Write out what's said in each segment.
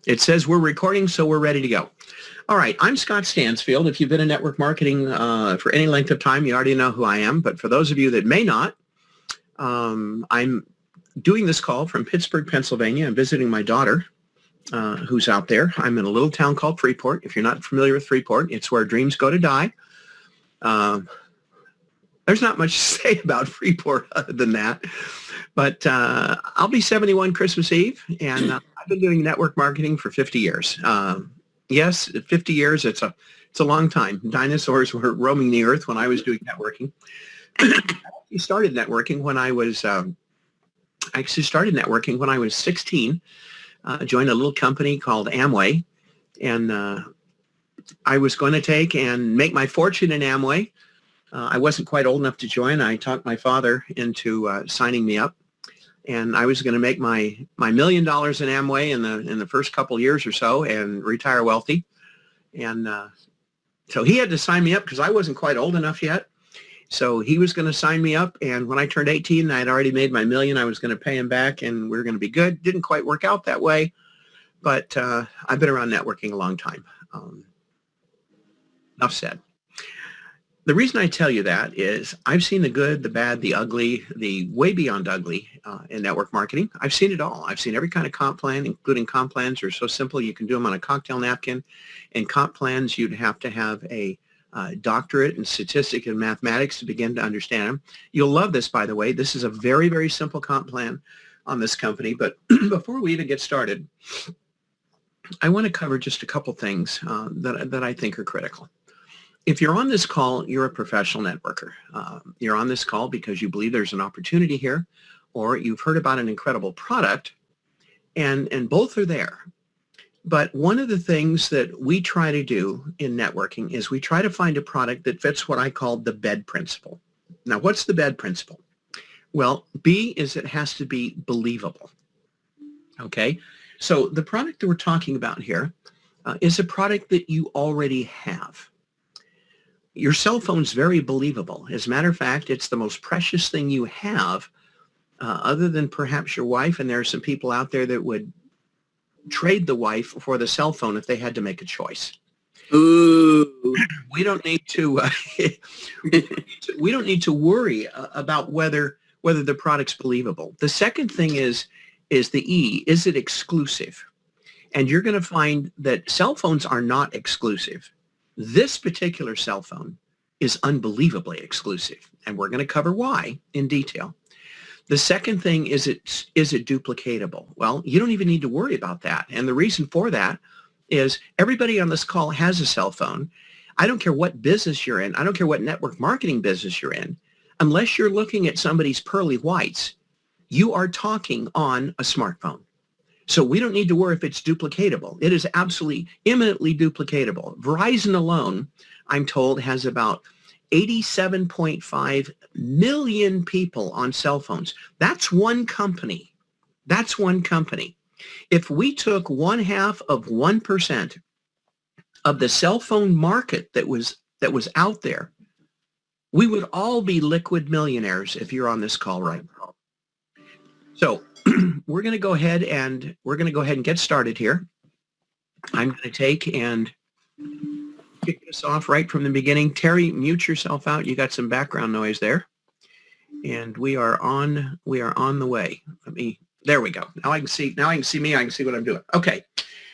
It says we're recording, so we're ready to go. All right, I'm Scott Stansfield. If you've been in network marketing for any length of time, you already know who I am. But for those of you that may not, I'm doing this call from Pittsburgh, Pennsylvania. I'm visiting my daughter, who's out there. I'm in a little town called Freeport. If you're not familiar with Freeport, it's where dreams go to die. There's not much to say about Freeport other than that. But I'll be 71 Christmas Eve, and I've been doing network marketing for 50 years. Yes, 50 years, it's a long time. Dinosaurs were roaming the earth when I was doing networking. I started networking when I was 16. Joined a little company called Amway, and I was going to take and make my fortune in Amway. I wasn't quite old enough to join. I talked my father into signing me up, and I was going to make my $1 million in Amway in the first couple years or so and retire wealthy. And so he had to sign me up because I wasn't quite old enough yet. So he was going to sign me up, and when I turned 18, I had already made my $1 million. I was going to pay him back, and we were going to be good. Didn't quite work out that way, but I've been around networking a long time. Enough said. The reason I tell you that is I've seen the good, the bad, the ugly, the way beyond ugly in network marketing. I've seen it all. I've seen every kind of comp plan, including comp plans are so simple you can do them on a cocktail napkin. And comp plans, you'd have to have a doctorate in statistics and mathematics to begin to understand them. You'll love this, by the way. This is a very, very simple comp plan on this company. But before we even get started, I want to cover just a couple things that I think are critical. If you're on this call, you're a professional networker. You're on this call because you believe there's an opportunity here, or you've heard about an incredible product, and both are there. But one of the things that we try to do in networking is we try to find a product that fits what I call the bed principle. Now, what's the bed principle? Well, B is it has to be believable. Okay? So the product that we're talking about here is a product that you already have. Your cell phone's very believable. As a matter of fact, it's the most precious thing you have, other than perhaps your wife, and there are some people out there that would trade the wife for the cell phone if they had to make a choice. Ooh. We don't need to we don't need to worry about whether the product's believable. The second thing is the E. Is it exclusive? And you're going to find that cell phones are not exclusive. This particular cell phone is unbelievably exclusive, and we're going to cover why in detail. The second thing is it duplicatable? Well, you don't even need to worry about that. And the reason for that is everybody on this call has a cell phone. I don't care what business you're in. I don't care what network marketing business you're in. Unless you're looking at somebody's pearly whites, you are talking on a smartphone. So we don't need to worry if it's duplicatable. It is absolutely imminently duplicatable. Verizon alone, I'm told, has about 87.5 million people on cell phones. That's one company. That's one company. If we took 0.5% of the cell phone market that was out there, we would all be liquid millionaires if you're on this call right now. So we're going to go ahead and get started here. I'm going to take and kick this off right from the beginning. Terry, mute yourself out. You got some background noise there. And we are on the way. There we go. Now I can see me. I can see what I'm doing. Okay.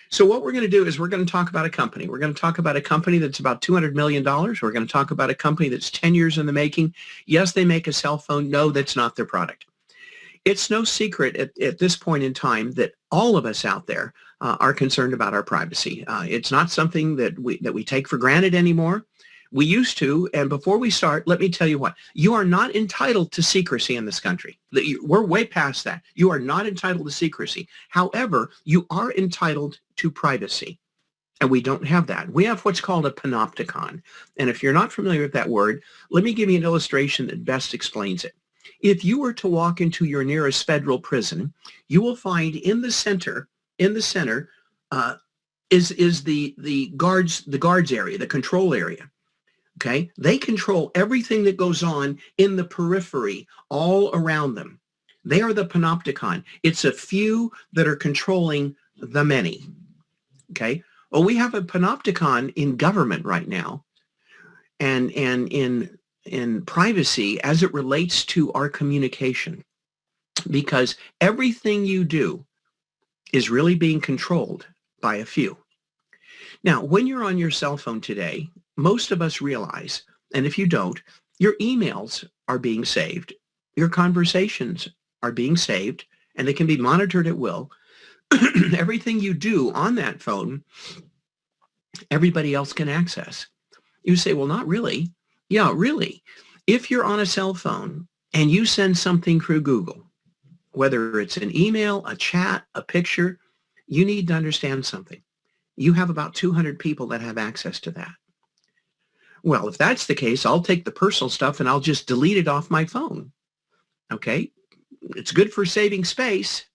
So what we're going to do is we're going to talk about a company. We're going to talk about a company that's about $200 million. We're going to talk about a company that's 10 years in the making. Yes, they make a cell phone. No, that's not their product. It's no secret at this point in time that all of us out there are concerned about our privacy. It's not something that we take for granted anymore. We used to, and before we start, let me tell you what. You are not entitled to secrecy in this country. We're way past that. You are not entitled to secrecy. However, you are entitled to privacy, and we don't have that. We have what's called a panopticon, and if you're not familiar with that word, let me give you an illustration that best explains it. If you were to walk into your nearest federal prison, you will find in the center is the guards area, the control area. Okay, they control everything that goes on in the periphery, all around them. They are the panopticon. It's a few that are controlling the many. Okay. Well, we have a panopticon in government right now and in privacy as it relates to our communication, because everything you do is really being controlled by a few. Now, when you're on your cell phone today, most of us realize, and if you don't, your emails are being saved, your conversations are being saved, and they can be monitored at will. Everything you do on that phone, everybody else can access. You say, well, not really. Yeah, really. If you're on a cell phone and you send something through Google, whether it's an email, a chat, a picture, you need to understand something. You have about 200 people that have access to that. Well, if that's the case, I'll take the personal stuff and I'll just delete it off my phone. Okay? It's good for saving space,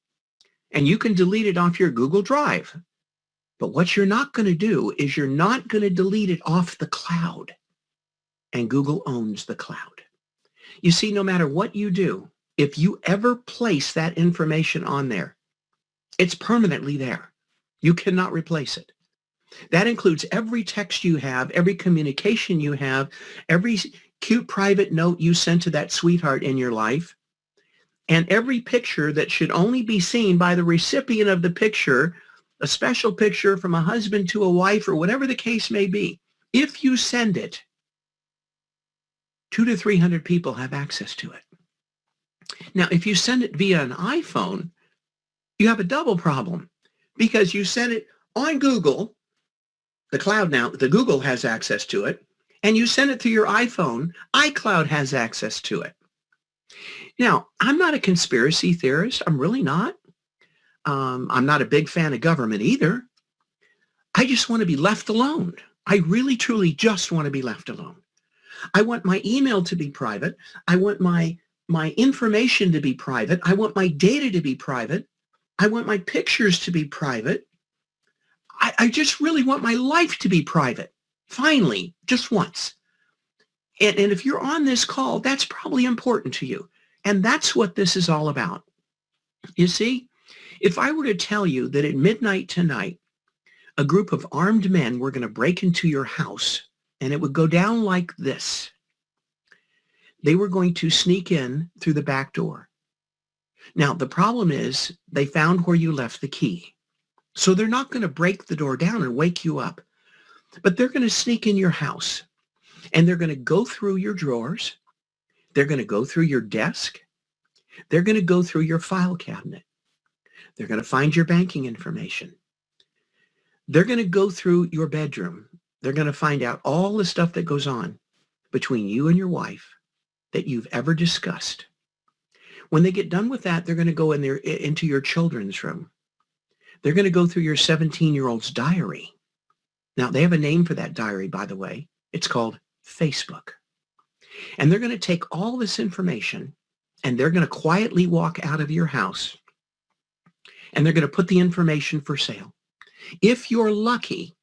and you can delete it off your Google Drive. But what you're not going to do is you're not going to delete it off the cloud. And Google owns the cloud. You see, no matter what you do, if you ever place that information on there, it's permanently there. You cannot replace it. That includes every text you have, every communication you have, every cute private note you sent to that sweetheart in your life, and every picture that should only be seen by the recipient of the picture, a special picture from a husband to a wife or whatever the case may be. If you send it, 200 to 300 people have access to it. Now, if you send it via an iPhone, you have a double problem, because you send it on Google, the cloud now, the Google has access to it, and you send it through your iPhone, iCloud has access to it. Now, I'm not a conspiracy theorist. I'm really not. I'm not a big fan of government either. I just want to be left alone. I really, truly just want to be left alone. I want my email to be private. I want my information to be private. I want my data to be private. I want my pictures to be private. I just really want my life to be private. Finally, just once. And if you're on this call, that's probably important to you. And that's what this is all about. You see, if I were to tell you that at midnight tonight, a group of armed men were going to break into your house, and it would go down like this. They were going to sneak in through the back door. Now, the problem is they found where you left the key. So they're not going to break the door down and wake you up, but they're going to sneak in your house, and they're going to go through your drawers. They're going to go through your desk. They're going to go through your file cabinet. They're going to find your banking information. They're going to go through your bedroom. They're going to find out all the stuff that goes on between you and your wife that you've ever discussed. When they get done with that, they're going to go in there into your children's room. They're going to go through your 17-year-old's diary. Now, they have a name for that diary, by the way. It's called Facebook. And they're going to take all this information, and they're going to quietly walk out of your house, and they're going to put the information for sale. If you're lucky,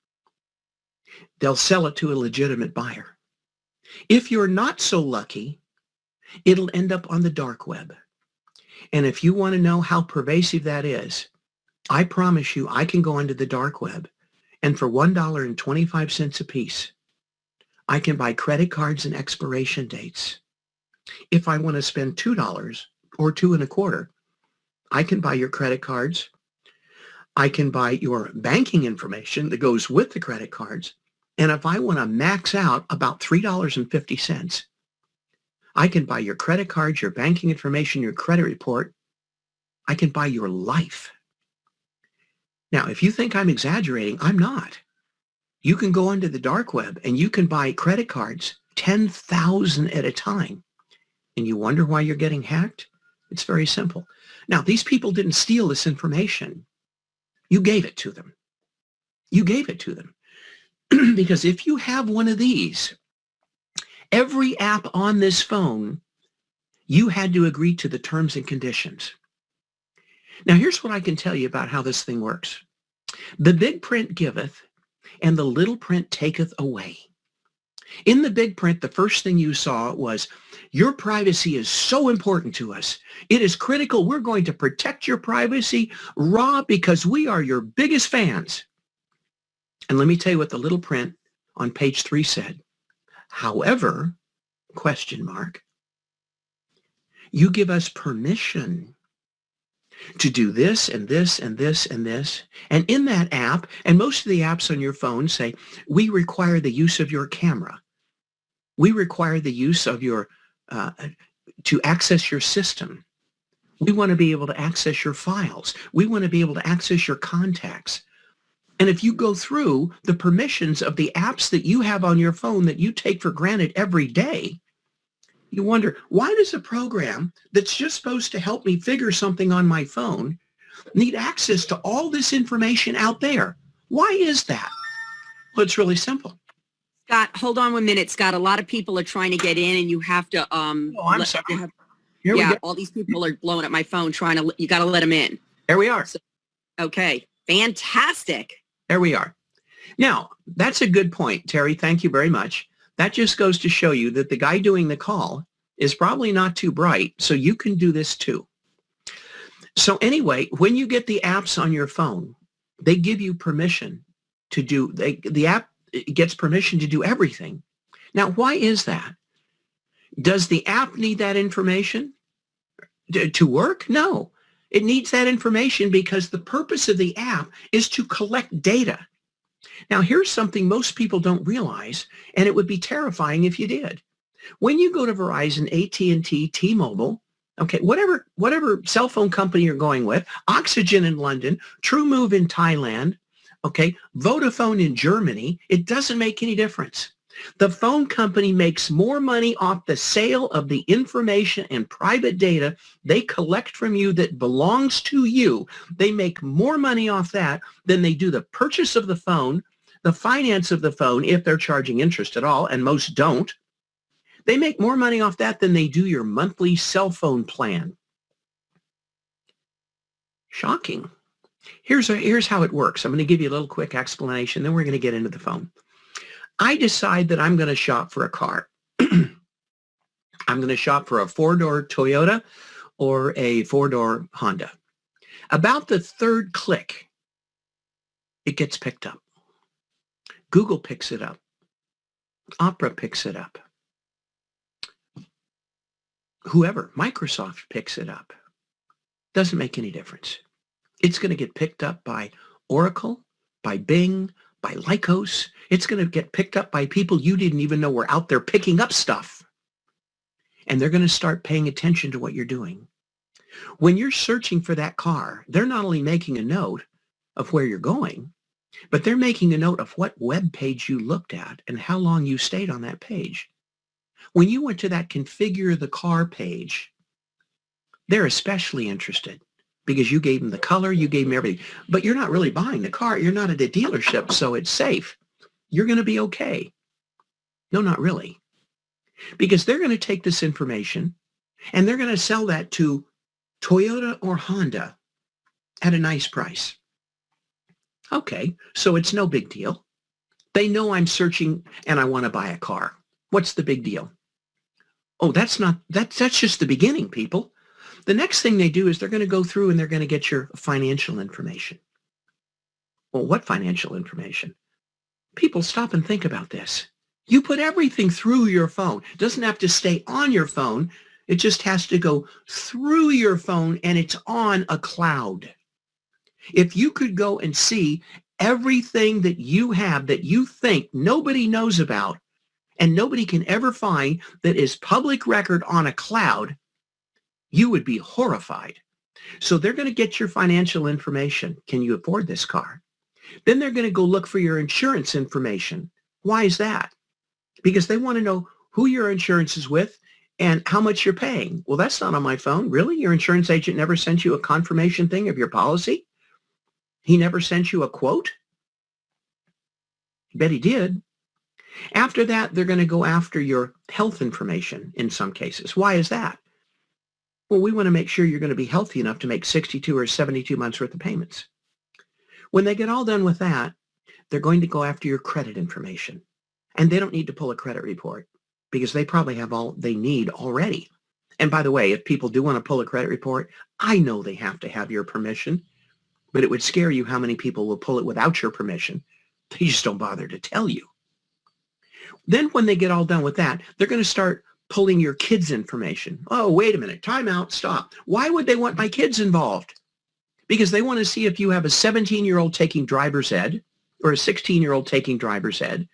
they'll sell it to a legitimate buyer. If you're not so lucky, it'll end up on the dark web. And if you want to know how pervasive that is, I promise you I can go onto the dark web, and for $1.25 a piece, I can buy credit cards and expiration dates. If I want to spend $2 or $2.25, I can buy your credit cards. I can buy your banking information that goes with the credit cards. And if I want to max out about $3.50, I can buy your credit cards, your banking information, your credit report. I can buy your life. Now, if you think I'm exaggerating, I'm not. You can go onto the dark web and you can buy credit cards, 10,000 at a time. And you wonder why you're getting hacked? It's very simple. Now, these people didn't steal this information. You gave it to them. You gave it to them. Because if you have one of these, every app on this phone, you had to agree to the terms and conditions. Now, here's what I can tell you about how this thing works. The big print giveth, and the little print taketh away. In the big print, the first thing you saw was, your privacy is so important to us. It is critical. We're going to protect your privacy, raw, because we are your biggest fans. And let me tell you what the little print on page 3 said. However, question mark, you give us permission to do this and this and this and this. And in that app, and most of the apps on your phone say, we require the use of your camera. We require the use of your, to access your system. We want to be able to access your files. We want to be able to access your contacts. And if you go through the permissions of the apps that you have on your phone that you take for granted every day, you wonder, why does a program that's just supposed to help me figure something on my phone need access to all this information out there? Why is that? Well, it's really simple. Scott, hold on 1 minute. Scott, a lot of people are trying to get in and you have to, Oh, I'm sorry. Here we go. All these people are blowing up my phone trying to, you got to let them in. There we are. Okay. Fantastic. There we are. Now, that's a good point, Terry. Thank you very much. That just goes to show you that the guy doing the call is probably not too bright, so you can do this too. So anyway, when you get the apps on your phone, they give you permission to do, the app gets permission to do everything. Now, why is that? Does the app need that information to work? No. It needs that information because the purpose of the app is to collect data. Now, here's something most people don't realize, and it would be terrifying if you did. When you go to Verizon, AT&T, T-Mobile, okay, whatever cell phone company you're going with, Oxygen in London, TrueMove in Thailand, okay, Vodafone in Germany, it doesn't make any difference. The phone company makes more money off the sale of the information and private data they collect from you that belongs to you. They make more money off that than they do the purchase of the phone, the finance of the phone, if they're charging interest at all, and most don't. They make more money off that than they do your monthly cell phone plan. Shocking. Here's how it works. I'm going to give you a little quick explanation, then we're going to get into the phone. I decide that I'm going to shop for a car. I'm going to shop for a 4-door Toyota or a 4-door Honda. About the third click, it gets picked up. Google picks it up. Opera picks it up. Whoever, Microsoft picks it up. Doesn't make any difference. It's going to get picked up by Oracle, by Bing, by Lycos. It's going to get picked up by people you didn't even know were out there picking up stuff. And they're going to start paying attention to what you're doing. When you're searching for that car, they're not only making a note of where you're going, but they're making a note of what web page you looked at and how long you stayed on that page. When you went to that configure the car page, they're especially interested because you gave them the color, you gave them everything. But you're not really buying the car. You're not at a dealership, so it's safe. You're going to be okay. No, not really. Because they're going to take this information and they're going to sell that to Toyota or Honda at a nice price. Okay, so it's no big deal. They know I'm searching and I want to buy a car. What's the big deal? Oh, that's just the beginning, people. The next thing they do is they're going to go through and they're going to get your financial information. Well, what financial information? People, stop and think about this. You put everything through your phone. It doesn't have to stay on your phone. It just has to go through your phone and it's on a cloud. If you could go and see everything that you have that you think nobody knows about and nobody can ever find that is public record on a cloud, you would be horrified. So they're going to get your financial information. Can you afford this car? Then they're going to go look for your insurance information. Why is that? Because they want to know who your insurance is with and how much you're paying. Well, that's not on my phone. Really? Your insurance agent never sent you a confirmation thing of your policy? He never sent you a quote? I bet he did. After that, they're going to go after your health information in some cases. Why is that? Well, we want to make sure you're going to be healthy enough to make 62 or 72 months worth of payments. When they get all done with that, they're going to go after your credit information. and they don't need to pull a credit report because they probably have all they need already. And by the way, if people do want to pull a credit report, I know they have to have your permission, but it would scare you how many people will pull it without your permission. They just don't bother to tell you. Then when they get all done with that, they're going to start pulling your kids' information. Oh, wait a minute. Time out. Stop. Why would they want my kids involved? Because they want to see if you have a 17-year-old taking driver's ed or a 16-year-old taking driver's ed,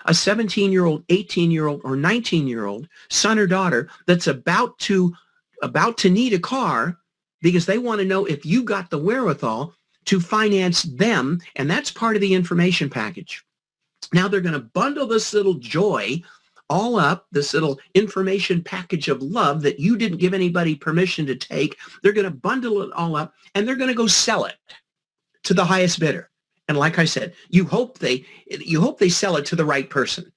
a 17-year-old, 18-year-old, or 19-year-old son or daughter that's about to need a car because they want to know if you got the wherewithal to finance them, and that's part of the information package. Now they're going to bundle this little joy all up, this little information package of love that you didn't give anybody permission to take. They're going to bundle it all up, and they're going to go sell it to the highest bidder. And like I said, you hope they sell it to the right person.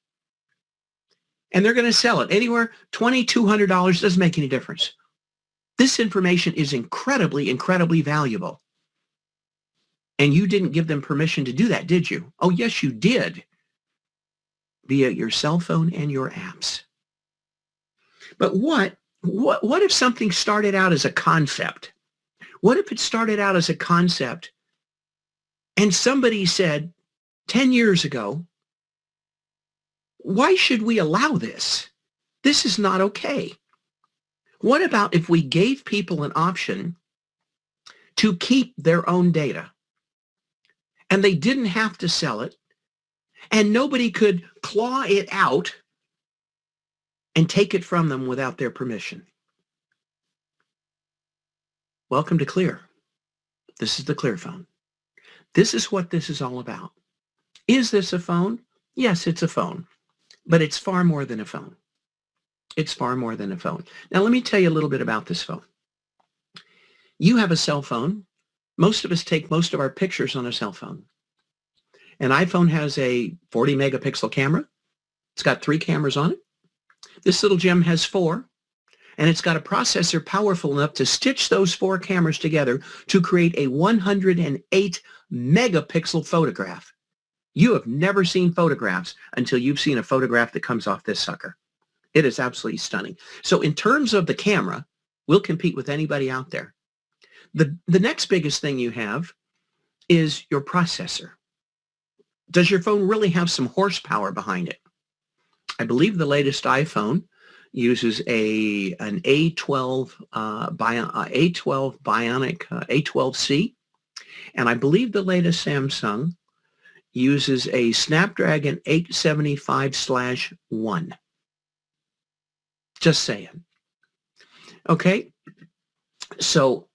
And they're going to sell it anywhere, $20, $200, doesn't make any difference. This information is incredibly, incredibly valuable. And you didn't give them permission to do that, did you? Oh, yes, you did. Via your cell phone and your apps. But what if something started out as a concept? What if it started out as a concept and somebody said 10 years ago, why should we allow this? This is not okay. What about if we gave people an option to keep their own data and they didn't have to sell it and nobody could claw it out and take it from them without their permission? Welcome to Clear. This is the ClearPhone. This is what this is all about. Is this a phone? Yes, it's a phone, but it's far more than a phone. It's far more than a phone. Now, let me tell you a little bit about this phone. You have a cell phone. Most of us take most of our pictures on a cell phone. An iPhone has a 40 megapixel camera. It's got 3 cameras on it. This little gem has 4, and it's got a processor powerful enough to stitch those 4 cameras together to create a 108 megapixel photograph. You have never seen photographs until you've seen a photograph that comes off this sucker. It is absolutely stunning. So in terms of the camera, we'll compete with anybody out there. The next biggest thing you have is your processor. Does your phone really have some horsepower behind it? I believe the latest iPhone uses an A12 Bionic A12C, and I believe the latest Samsung uses a Snapdragon 875/1. Just saying. Okay, so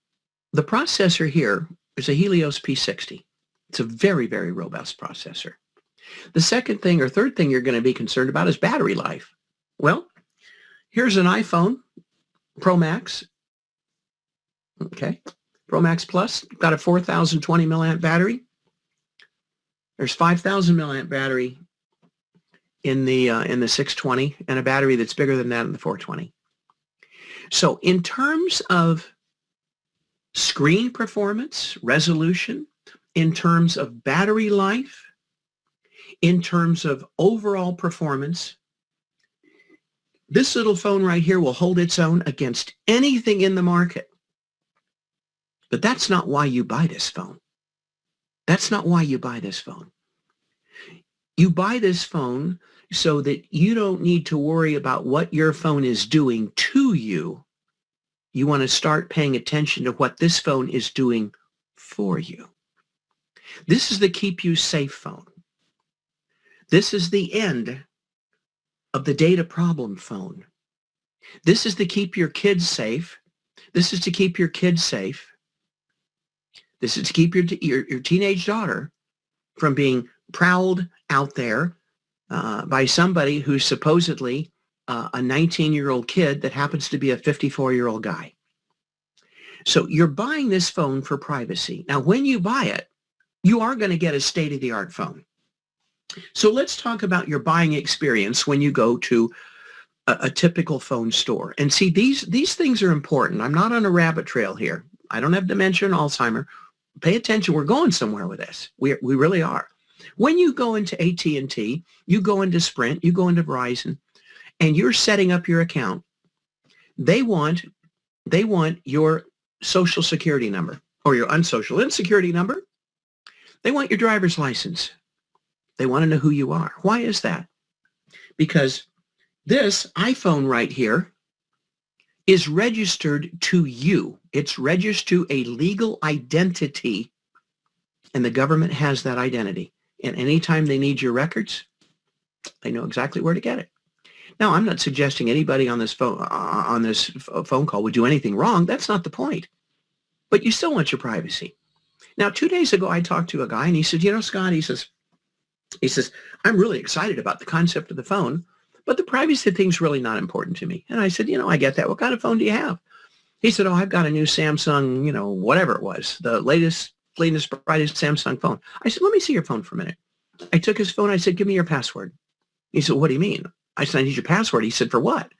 the processor here is a Helios P60. It's a very, very robust processor. The second thing or third thing you're going to be concerned about is battery life. Well, here's an iPhone Pro Max. Okay, Pro Max Plus, got a 4,020 milliamp battery. There's 5,000 milliamp battery in the 620 and a battery that's bigger than that in the 420. So in terms of screen performance, resolution, in terms of battery life, in terms of overall performance, this little phone right here will hold its own against anything in the market. But that's not why you buy this phone. That's not why you buy this phone. You buy this phone so that you don't need to worry about what your phone is doing to you. You want to start paying attention to what this phone is doing for you. This is the keep you safe phone. This is the end of the data problem phone. This is to keep your kids safe. This is to keep your kids safe. This is to keep your teenage daughter from being prowled out there by somebody who's supposedly a 19-year-old kid that happens to be a 54-year-old guy. So you're buying this phone for privacy. Now, when you buy it, you are going to get a state-of-the-art phone. So let's talk about your buying experience when you go to a typical phone store. And see, these things are important. I'm not on a rabbit trail here. I don't have dementia and Alzheimer. Pay attention. We're going somewhere with this. We really are. When you go into AT&T, you go into Sprint, you go into Verizon, and you're setting up your account, they want your social security number or your unsocial insecurity number. They want your driver's license. They want to know who you are. Why is that? Because this iPhone right here is registered to you. It's registered to a legal identity, and the government has that identity. And anytime they need your records, they know exactly where to get it. Now, I'm not suggesting anybody on this phone call would do anything wrong. That's not the point. But you still want your privacy. Now, 2 days ago, I talked to a guy, and he said, Scott, he says, I'm really excited about the concept of the phone, but the privacy thing's really not important to me. And I said, I get that. What kind of phone do you have? He said, I've got a new Samsung, whatever it was, the latest, cleanest, brightest Samsung phone. I said, let me see your phone for a minute. I took his phone. I said, give me your password. He said, what do you mean? I said, I need your password. He said, for what?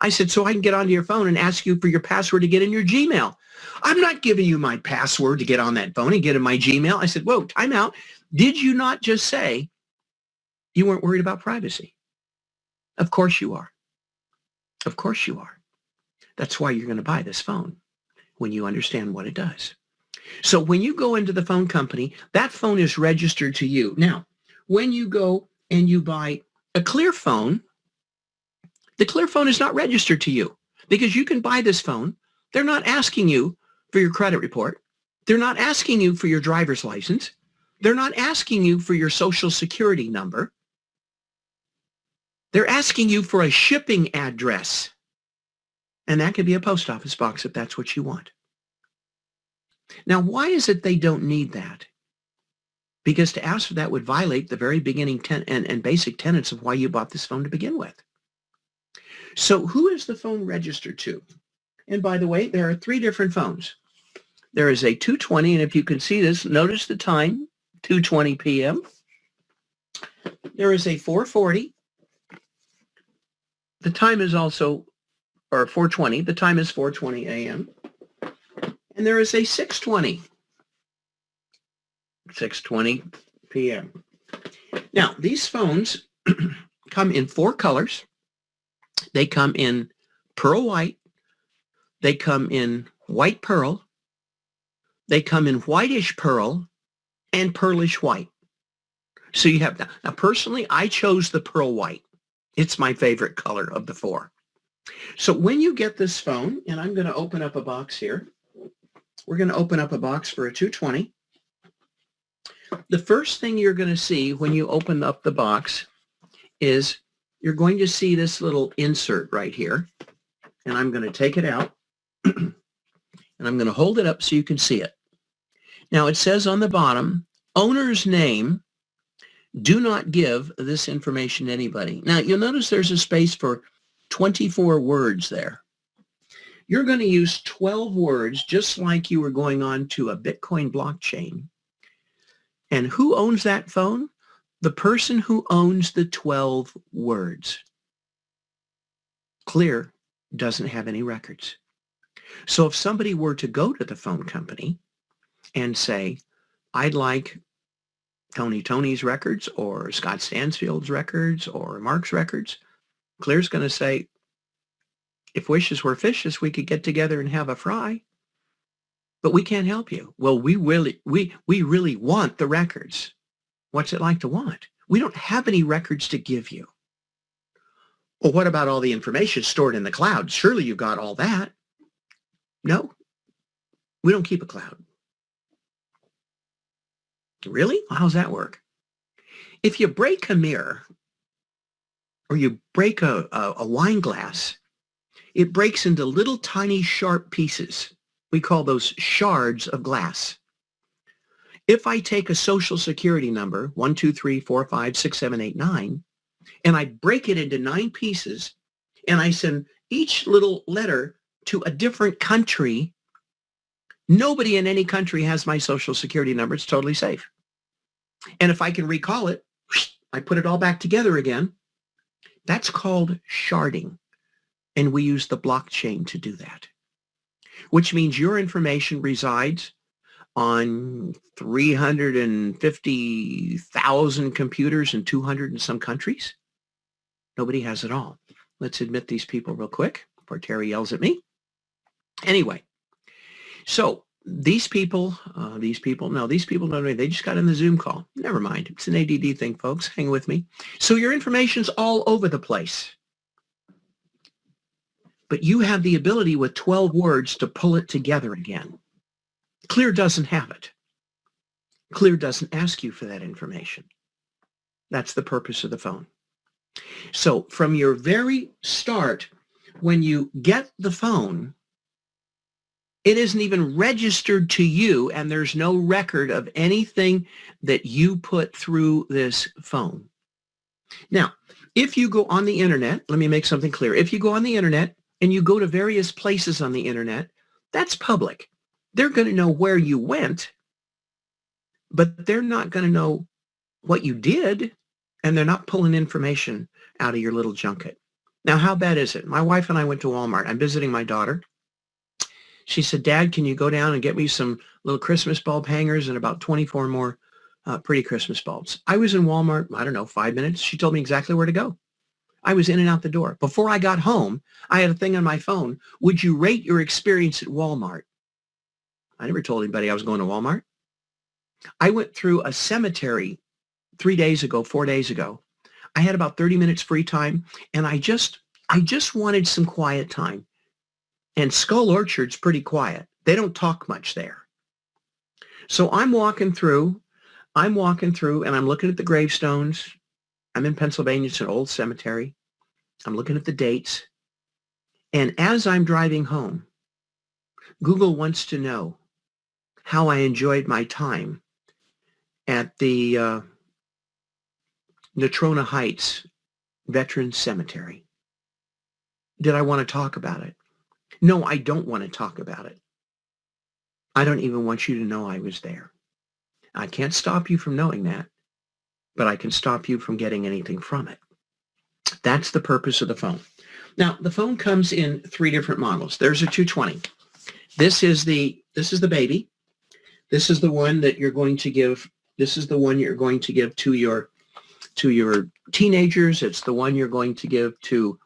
I said, so I can get onto your phone and ask you for your password to get in your Gmail. I'm not giving you my password to get on that phone and get in my Gmail. I said, whoa, time out. Did you not just say you weren't worried about privacy? Of course you are. Of course you are. That's why you're going to buy this phone, when you understand what it does. So when you go into the phone company, that phone is registered to you. Now, when you go and you buy a ClearPhone, the ClearPhone is not registered to you because you can buy this phone. They're not asking you for your credit report. They're not asking you for your driver's license. They're not asking you for your social security number. They're asking you for a shipping address. And that could be a post office box if that's what you want. Now, why is it they don't need that? Because to ask for that would violate the very beginning and basic tenets of why you bought this phone to begin with. So who is the phone registered to? And by the way, there are 3 different phones. There is a 220, and if you can see this, notice the time, 2:20 p.m. There is a 440. The time is also, or 4:20. The time is 4:20 a.m. And there is a 6:20. 6:20 p.m. Now, these phones come in 4 colors. They come in pearl white. They come in white pearl. They come in whitish pearl and pearlish white. So you have, now personally, I chose the pearl white. It's my favorite color of the 4. So when you get this phone, and I'm going to open up a box here. We're going to open up a box for a 220. The first thing you're going to see when you open up the box is you're going to see this little insert right here. And I'm going to take it out. And I'm going to hold it up so you can see it. Now it says on the bottom, owner's name, do not give this information to anybody. Now you'll notice there's a space for 24 words there. You're going to use 12 words just like you were going on to a Bitcoin blockchain. And who owns that phone? The person who owns the 12 words. Clear doesn't have any records. So if somebody were to go to the phone company and say, I'd like Tony's records or Scott Stansfield's records or Mark's records, Clear's going to say, if wishes were fishes, we could get together and have a fry, but we can't help you. Well, we really want the records. What's it like to want? We don't have any records to give you. Well, what about all the information stored in the cloud? Surely you've got all that. No, we don't keep a cloud. Really? How does that work? If you break a mirror or you break a wine glass, it breaks into little tiny sharp pieces. We call those shards of glass. If I take a social security number, 1, 2, 3, 4, 5, 6, 7, 8, 9, and I break it into 9 pieces, and I send each little letter to a different country, nobody in any country has my social security number. It's totally safe. And if I can recall it, I put it all back together again. That's called sharding. And we use the blockchain to do that, which means your information resides on 350,000 computers in 200 and some countries? Nobody has it all. Let's admit these people real quick before Terry yells at me. Anyway, so these people don't know. They just got in the Zoom call. Never mind. It's an ADD thing, folks. Hang with me. So your information's all over the place. But you have the ability with 12 words to pull it together again. Clear doesn't have it. Clear doesn't ask you for that information. That's the purpose of the phone. So from your very start, when you get the phone, it isn't even registered to you, and there's no record of anything that you put through this phone. Now, if you go on the internet, let me make something clear. If you go on the internet and you go to various places on the internet, that's public. They're going to know where you went, but they're not going to know what you did, and they're not pulling information out of your little junket. Now, how bad is it? My wife and I went to Walmart. I'm visiting my daughter. She said, Dad, can you go down and get me some little Christmas bulb hangers and about 24 more pretty Christmas bulbs? I was in Walmart, 5 minutes. She told me exactly where to go. I was in and out the door. Before I got home, I had a thing on my phone. Would you rate your experience at Walmart? I never told anybody I was going to Walmart. I went through a cemetery 4 days ago. I had about 30 minutes free time, and I just wanted some quiet time. And Skull Orchard's pretty quiet. They don't talk much there. So I'm walking through, and I'm looking at the gravestones. I'm in Pennsylvania. It's an old cemetery. I'm looking at the dates. And as I'm driving home, Google wants to know how I enjoyed my time at the Natrona Heights Veterans Cemetery. Did I want to talk about it? No, I don't want to talk about it. I don't even want you to know I was there. I can't stop you from knowing that, but I can stop you from getting anything from it. That's the purpose of the phone. Now, the phone comes in 3 different models. There's a 220. This is the baby. This is the one that you're going to give. This is the one you're going to give to your teenagers. It's the one you're going to give to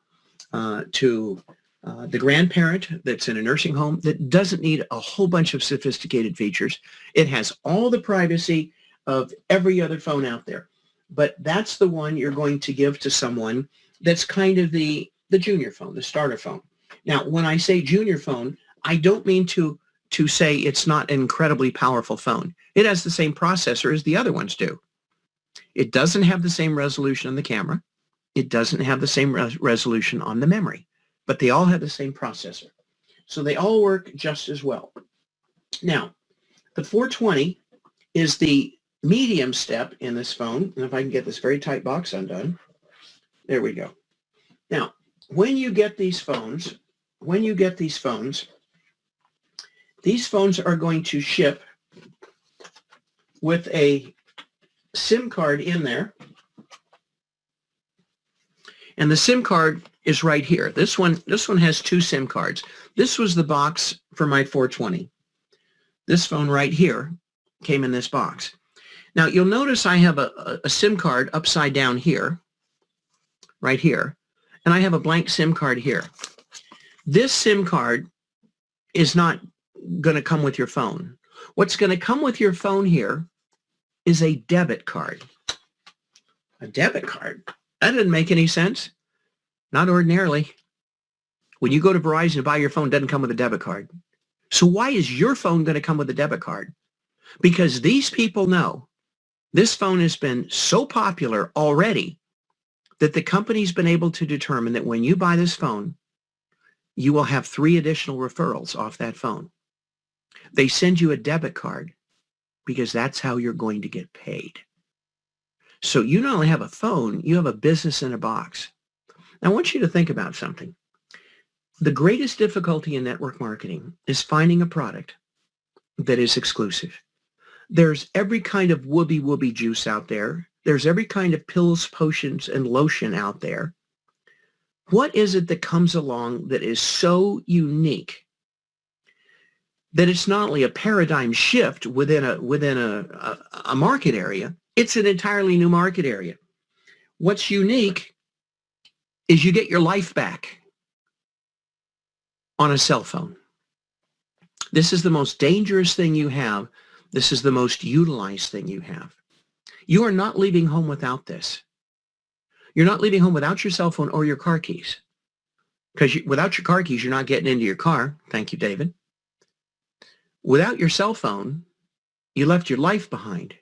the grandparent that's in a nursing home that doesn't need a whole bunch of sophisticated features. It has all the privacy of every other phone out there. But that's the one you're going to give to someone that's kind of the junior phone, the starter phone. Now, when I say junior phone, I don't mean to say it's not an incredibly powerful phone. It has the same processor as the other ones do. It doesn't have the same resolution on the camera. It doesn't have the same resolution on the memory, but they all have the same processor. So they all work just as well. Now, the 420 is the medium step in this phone. And if I can get this very tight box undone, there we go. Now, when you get these phones, these phones are going to ship with a SIM card in there. And the SIM card is right here. This one has 2 SIM cards. This was the box for my 420. This phone right here came in this box. Now, you'll notice I have a SIM card upside down here, right here, and I have a blank SIM card here. This SIM card is not going to come with your phone. What's going to come with your phone here is a debit card. A debit card? That doesn't make any sense. Not ordinarily. When you go to Verizon to buy your phone, it doesn't come with a debit card. So why is your phone going to come with a debit card? Because these people know this phone has been so popular already that the company's been able to determine that when you buy this phone, you will have 3 additional referrals off that phone. They send you a debit card because that's how you're going to get paid. So you not only have a phone, you have a business in a box. Now, I want you to think about something. The greatest difficulty in network marketing is finding a product that is exclusive. There's every kind of whoopee juice out there. There's every kind of pills, potions, and lotion out there. What is it that comes along that is so unique that it's not only a paradigm shift within a market area, it's an entirely new market area. What's unique is you get your life back on a cell phone. This is the most dangerous thing you have. This is the most utilized thing you have. You are not leaving home without this. You're not leaving home without your cell phone or your car keys. Because without your car keys, you're not getting into your car. Thank you, David. Without your cell phone, you left your life behind.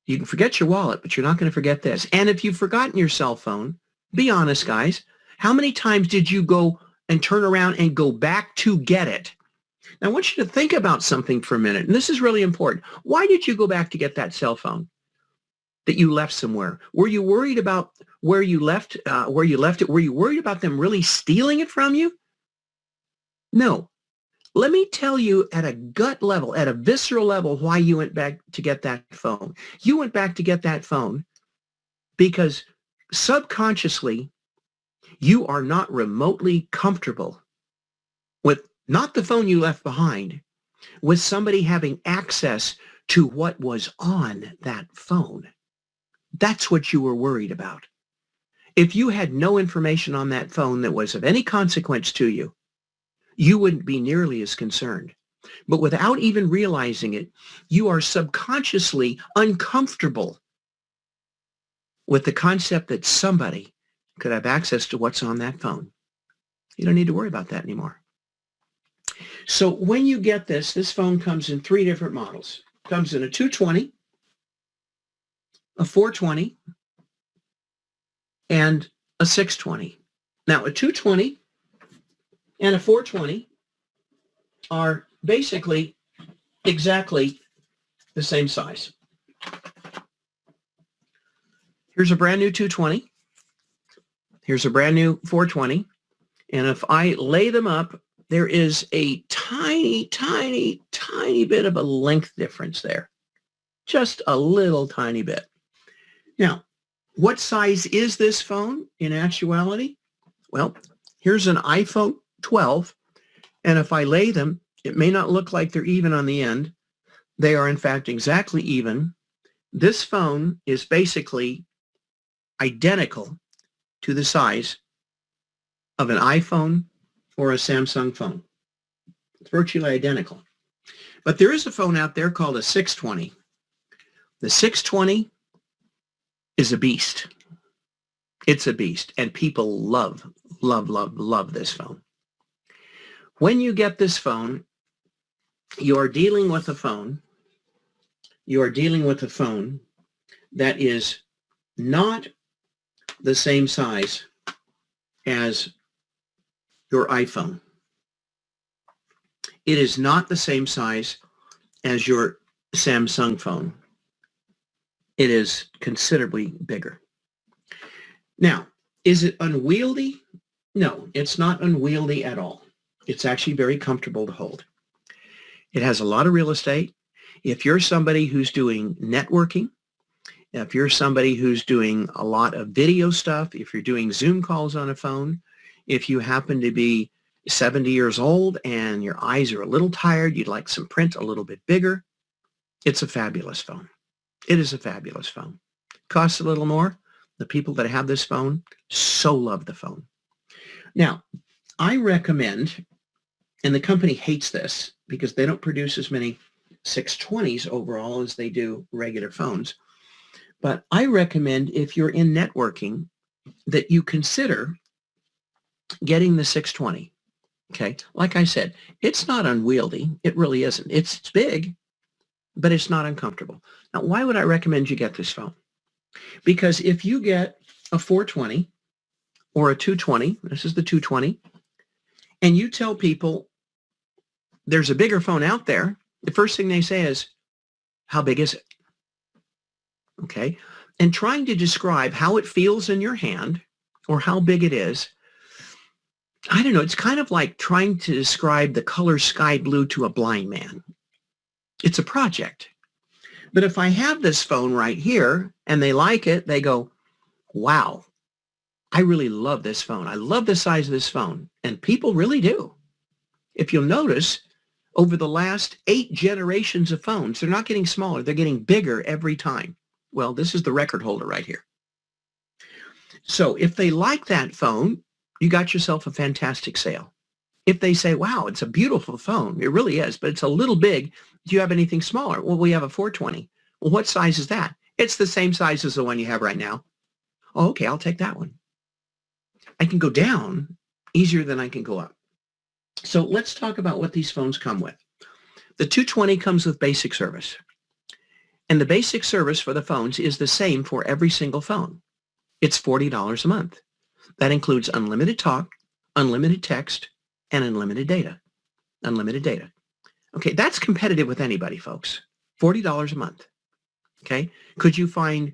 You can forget your wallet, but you're not going to forget this. And if you've forgotten your cell phone, be honest, guys. How many times did you go and turn around and go back to get it? Now, I want you to think about something for a minute, and this is really important. Why did you go back to get that cell phone that you left somewhere? Were you worried about where you left it? Were you worried about them really stealing it from you? No. Let me tell you at a gut level, at a visceral level, why you went back to get that phone. You went back to get that phone because subconsciously, you are not remotely comfortable with not the phone you left behind, with somebody having access to what was on that phone. That's what you were worried about. If you had no information on that phone that was of any consequence to you, you wouldn't be nearly as concerned. But without even realizing it, you are subconsciously uncomfortable with the concept that somebody could have access to what's on that phone. You don't need to worry about that anymore. So when you get this phone comes in 3 different models. It comes in a 220, a 420, and a 620. Now, a 220 and a 420 are basically exactly the same size. Here's a brand new 220. Here's a brand new 420. And if I lay them up, there is a tiny, tiny, tiny bit of a length difference there. Just a little tiny bit. Now, what size is this phone in actuality? Well, here's an iPhone 12. And if I lay them, it may not look like they're even on the end. They are, in fact, exactly even. This phone is basically identical to the size of an iPhone or a Samsung phone. It's virtually identical. But there is a phone out there called a 620. The 620 is a beast. It's a beast. And people love, love, love, love this phone. When you get this phone, you are dealing with a phone. You are dealing with a phone that is not the same size as your iPhone. It is not the same size as your Samsung phone. It is considerably bigger. Now, is it unwieldy? No, it's not unwieldy at all. It's actually very comfortable to hold. It has a lot of real estate. If you're somebody who's doing networking, if you're somebody who's doing a lot of video stuff, if you're doing Zoom calls on a phone, if you happen to be 70 years old and your eyes are a little tired, you'd like some print a little bit bigger, it's a fabulous phone. It is a fabulous phone. Costs a little more. The people that have this phone so love the phone. Now, I recommend, and the company hates this because they don't produce as many 620s overall as they do regular phones, but I recommend if you're in networking that you consider getting the 620. Okay, like I said, it's not unwieldy. It really isn't. It's big, but it's not uncomfortable. Now, why would I recommend you get this phone? Because if you get a 420 or a 220, this is the 220, and you tell people there's a bigger phone out there, the first thing they say is, how big is it? Okay, and trying to describe how it feels in your hand or how big it is, I don't know, it's kind of like trying to describe the color sky blue to a blind man. It's a project. But if I have this phone right here and they like it, they go, wow, I really love this phone. I love the size of this phone. And people really do. If you'll notice, over the last 8 generations of phones. They're not getting smaller. They're getting bigger every time. Well, this is the record holder right here. So if they like that phone, you got yourself a fantastic sale. If they say, wow, it's a beautiful phone, it really is, but it's a little big. Do you have anything smaller? Well, we have a 420. Well, what size is that? It's the same size as the one you have right now. Oh, okay, I'll take that one. I can go down easier than I can go up. So let's talk about what these phones come with. The 220 comes with basic service. And the basic service for the phones is the same for every single phone. It's $40 a month. That includes unlimited talk, unlimited text, and unlimited data. Unlimited data. Okay, that's competitive with anybody, folks. $40 a month. Okay, could you find,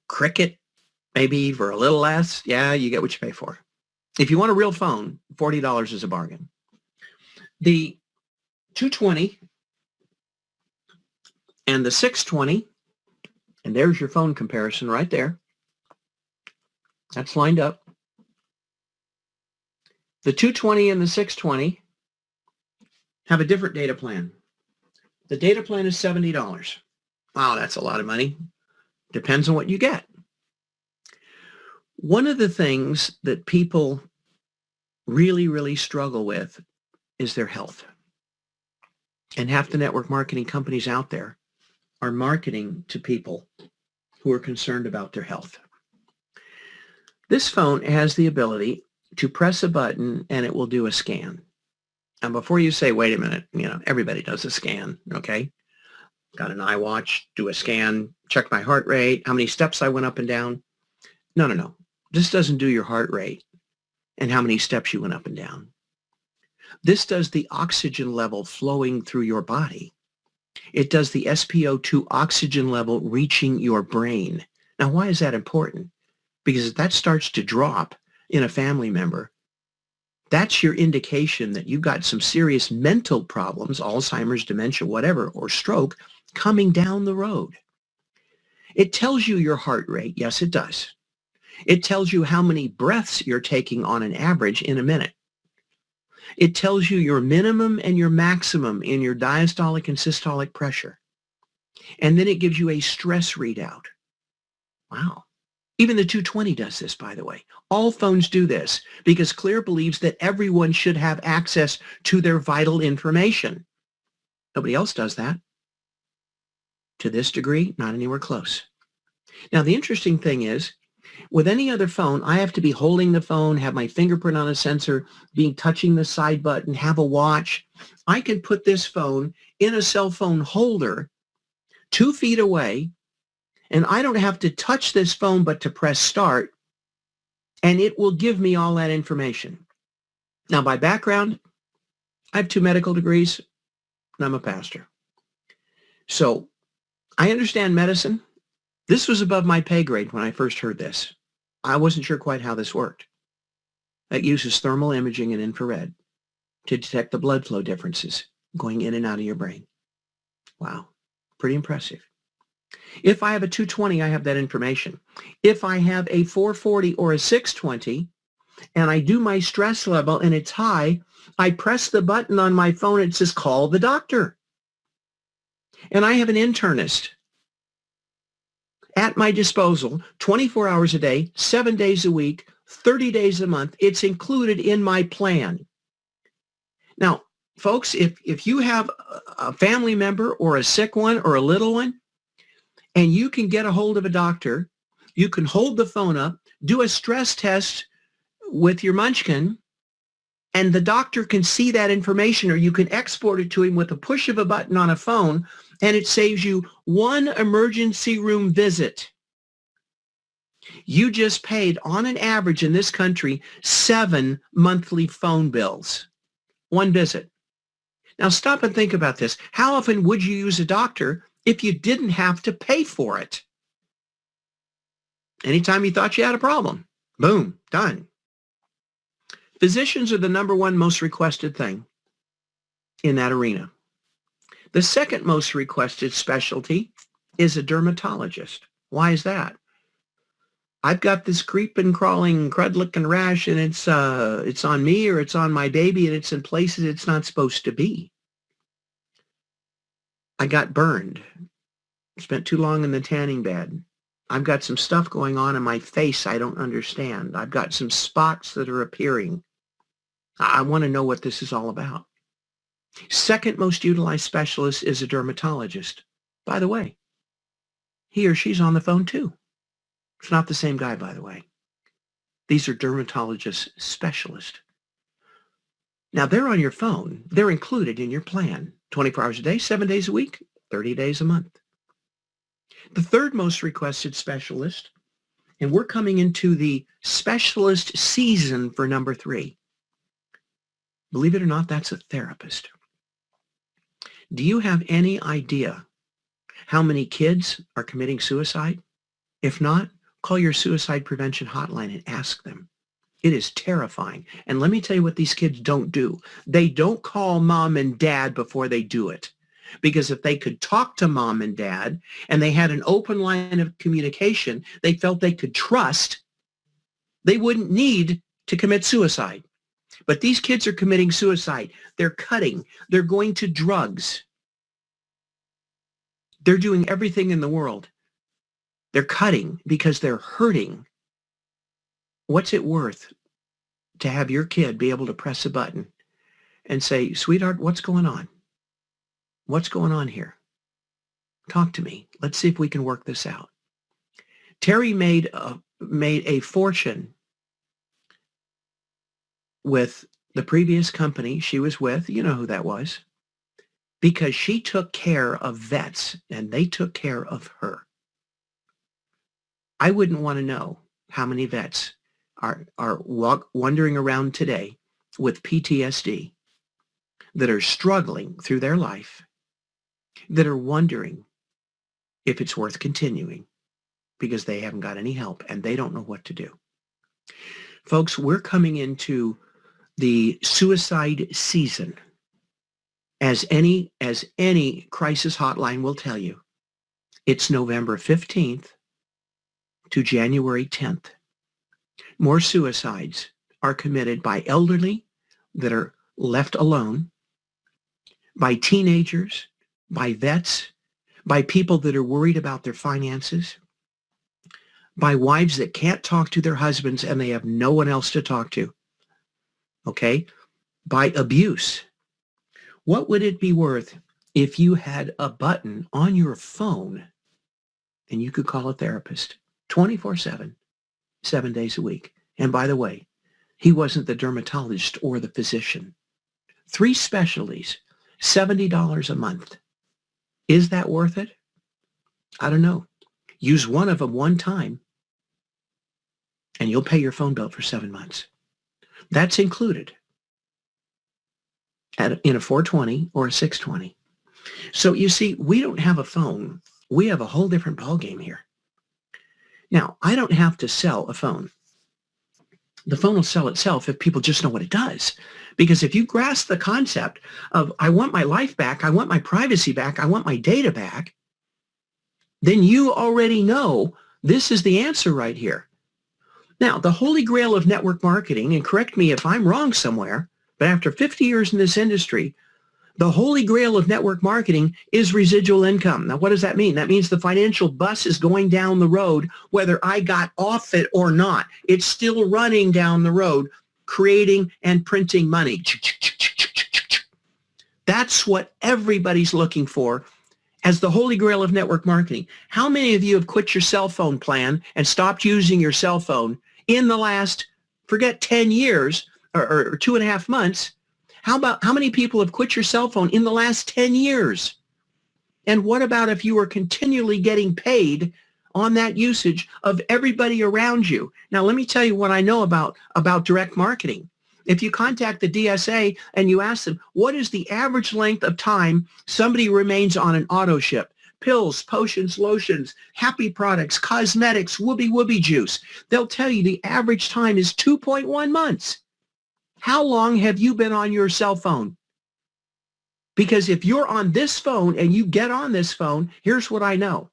Cricket maybe for a little less? Yeah, you get what you pay for. If you want a real phone, $40 is a bargain. The 220 and the 620, and there's your phone comparison right there. That's lined up. The 220 and the 620 have a different data plan. The data plan is $70. Wow, that's a lot of money. Depends on what you get. One of the things that people really, really struggle with is their health. And half the network marketing companies out there are marketing to people who are concerned about their health. This phone has the ability to press a button and it will do a scan. And before you say, wait a minute, everybody does a scan, okay? Got an iWatch, do a scan, check my heart rate, how many steps I went up and down. No. This doesn't do your heart rate and how many steps you went up and down. This does the oxygen level flowing through your body. It does the SpO2 oxygen level reaching your brain. Now, why is that important? Because if that starts to drop in a family member, that's your indication that you've got some serious mental problems, Alzheimer's, dementia, whatever, or stroke, coming down the road. It tells you your heart rate. Yes, it does. It tells you how many breaths you're taking on an average in a minute. It tells you your minimum and your maximum in your diastolic and systolic pressure. And then it gives you a stress readout. Wow. Even the 220 does this, by the way. All phones do this because Clear believes that everyone should have access to their vital information. Nobody else does that. To this degree, not anywhere close. Now, the interesting thing is, with any other phone, I have to be holding the phone, have my fingerprint on a sensor, touching the side button, have a watch. I can put this phone in a cell phone holder 2 feet away, and I don't have to touch this phone but to press start, and it will give me all that information. Now, by background, I have 2 medical degrees, and I'm a pastor. So I understand medicine. This was above my pay grade when I first heard this. I wasn't sure quite how this worked. It uses thermal imaging and infrared to detect the blood flow differences going in and out of your brain. Wow, pretty impressive. If I have a 220, I have that information. If I have a 440 or a 620, and I do my stress level and it's high, I press the button on my phone, it says, call the doctor. And I have an internist at my disposal 24 hours a day, 7 days a week, 30 days a month. It's included in my plan. Now, folks, if you have a family member or a sick one or a little one, and you can get a hold of a doctor, you can hold the phone up, do a stress test with your munchkin, and the doctor can see that information, or you can export it to him with a push of a button on a phone, and it saves you 1 emergency room visit. You just paid, on an average in this country, 7 monthly phone bills. 1 visit. Now stop and think about this. How often would you use a doctor if you didn't have to pay for it? Anytime you thought you had a problem, boom, done. Physicians are the number 1 most requested thing in that arena. The second most requested specialty is a dermatologist. Why is that? I've got this creeping, crawling, crud-looking rash, and it's on me or it's on my baby, and it's in places it's not supposed to be. I got burned. Spent too long in the tanning bed. I've got some stuff going on in my face I don't understand. I've got some spots that are appearing. I want to know what this is all about. Second most utilized specialist is a dermatologist. By the way, he or she's on the phone too. It's not the same guy, by the way. These are dermatologist specialists. Now, they're on your phone. They're included in your plan. 24 hours a day, 7 days a week, 30 days a month. The third most requested specialist, and we're coming into the specialist season for number 3. Believe it or not, that's a therapist. Do you have any idea how many kids are committing suicide? If not, call your suicide prevention hotline and ask them. It is terrifying. And let me tell you what these kids don't do. They don't call mom and dad before they do it. Because if they could talk to mom and dad and they had an open line of communication they felt they could trust, they wouldn't need to commit suicide. But these kids are committing suicide. They're cutting. They're going to drugs. They're doing everything in the world. They're cutting because they're hurting. What's it worth to have your kid be able to press a button and say, sweetheart, what's going on? What's going on here? Talk to me. Let's see if we can work this out. Terry made a fortune with the previous company she was with. You know who that was. Because she took care of vets and they took care of her. I wouldn't want to know how many vets are wandering around today with PTSD that are struggling through their life, that are wondering if it's worth continuing because they haven't got any help and they don't know what to do. Folks, we're coming into the suicide season. As any crisis hotline will tell you, it's November 15th to January 10th. More suicides are committed by elderly that are left alone, by teenagers, by vets, by people that are worried about their finances, by wives that can't talk to their husbands and they have no one else to talk to, okay? By abuse. What would it be worth if you had a button on your phone and you could call a therapist 24/7, 7 days a week? And by the way, he wasn't the dermatologist or the physician. 3 specialties, $70 a month. Is that worth it? I don't know. Use one of them one time and you'll pay your phone bill for 7 months. That's included in a 420 or a 620. So you see, we don't have a phone. We have a whole different ballgame here. Now, I don't have to sell a phone. The phone will sell itself if people just know what it does. Because if you grasp the concept of, I want my life back, I want my privacy back, I want my data back, then you already know this is the answer right here. Now, the holy grail of network marketing, and correct me if I'm wrong somewhere, but after 50 years in this industry, the holy grail of network marketing is residual income. Now, what does that mean? That means the financial bus is going down the road, whether I got off it or not. It's still running down the road, creating and printing money. That's what everybody's looking for as the holy grail of network marketing. How many of you have quit your cell phone plan and stopped using your cell phone in the last, forget 10 years or 2.5 months? How many people have quit your cell phone in the last 10 years? And what about if you were continually getting paid on that usage of everybody around you? Now, let me tell you what I know about direct marketing. If you contact the DSA and you ask them, what is the average length of time somebody remains on an auto ship? Pills, potions, lotions, happy products, cosmetics, whoopee juice. They'll tell you the average time is 2.1 months. How long have you been on your cell phone? Because if you're on this phone and you get on this phone, here's what I know.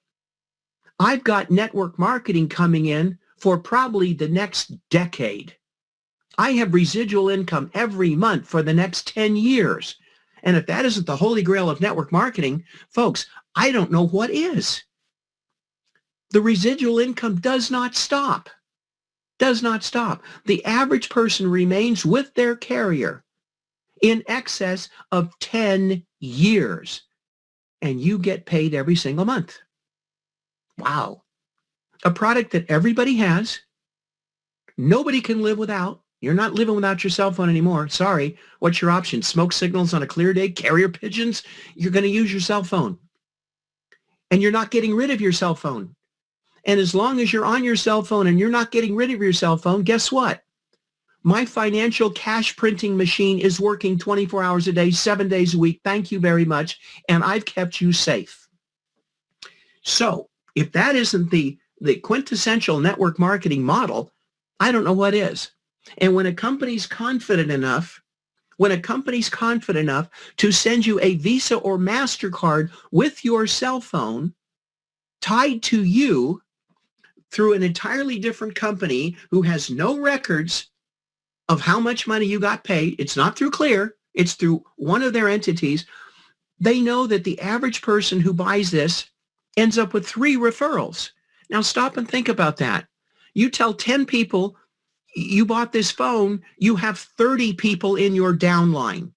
I've got network marketing coming in for probably the next decade. I have residual income every month for the next 10 years. And if that isn't the holy grail of network marketing, folks, I don't know what is. The residual income does not stop. Does not stop. The average person remains with their carrier in excess of 10 years, and you get paid every single month. Wow. A product that everybody has, nobody can live without. You're not living without your cell phone anymore. Sorry. What's your option? Smoke signals on a clear day? Carrier pigeons? You're going to use your cell phone. And you're not getting rid of your cell phone. And as long as you're on your cell phone and you're not getting rid of your cell phone, guess what? My financial cash printing machine is working 24 hours a day, 7 days a week. Thank you very much. And I've kept you safe. So if that isn't the quintessential network marketing model, I don't know what is. And when a company's confident enough to send you a Visa or MasterCard with your cell phone tied to you through an entirely different company who has no records of how much money you got paid, it's not through Clear, it's through one of their entities, they know that the average person who buys this ends up with 3 referrals. Now stop and think about that. You tell 10 people you bought this phone, you have 30 people in your downline.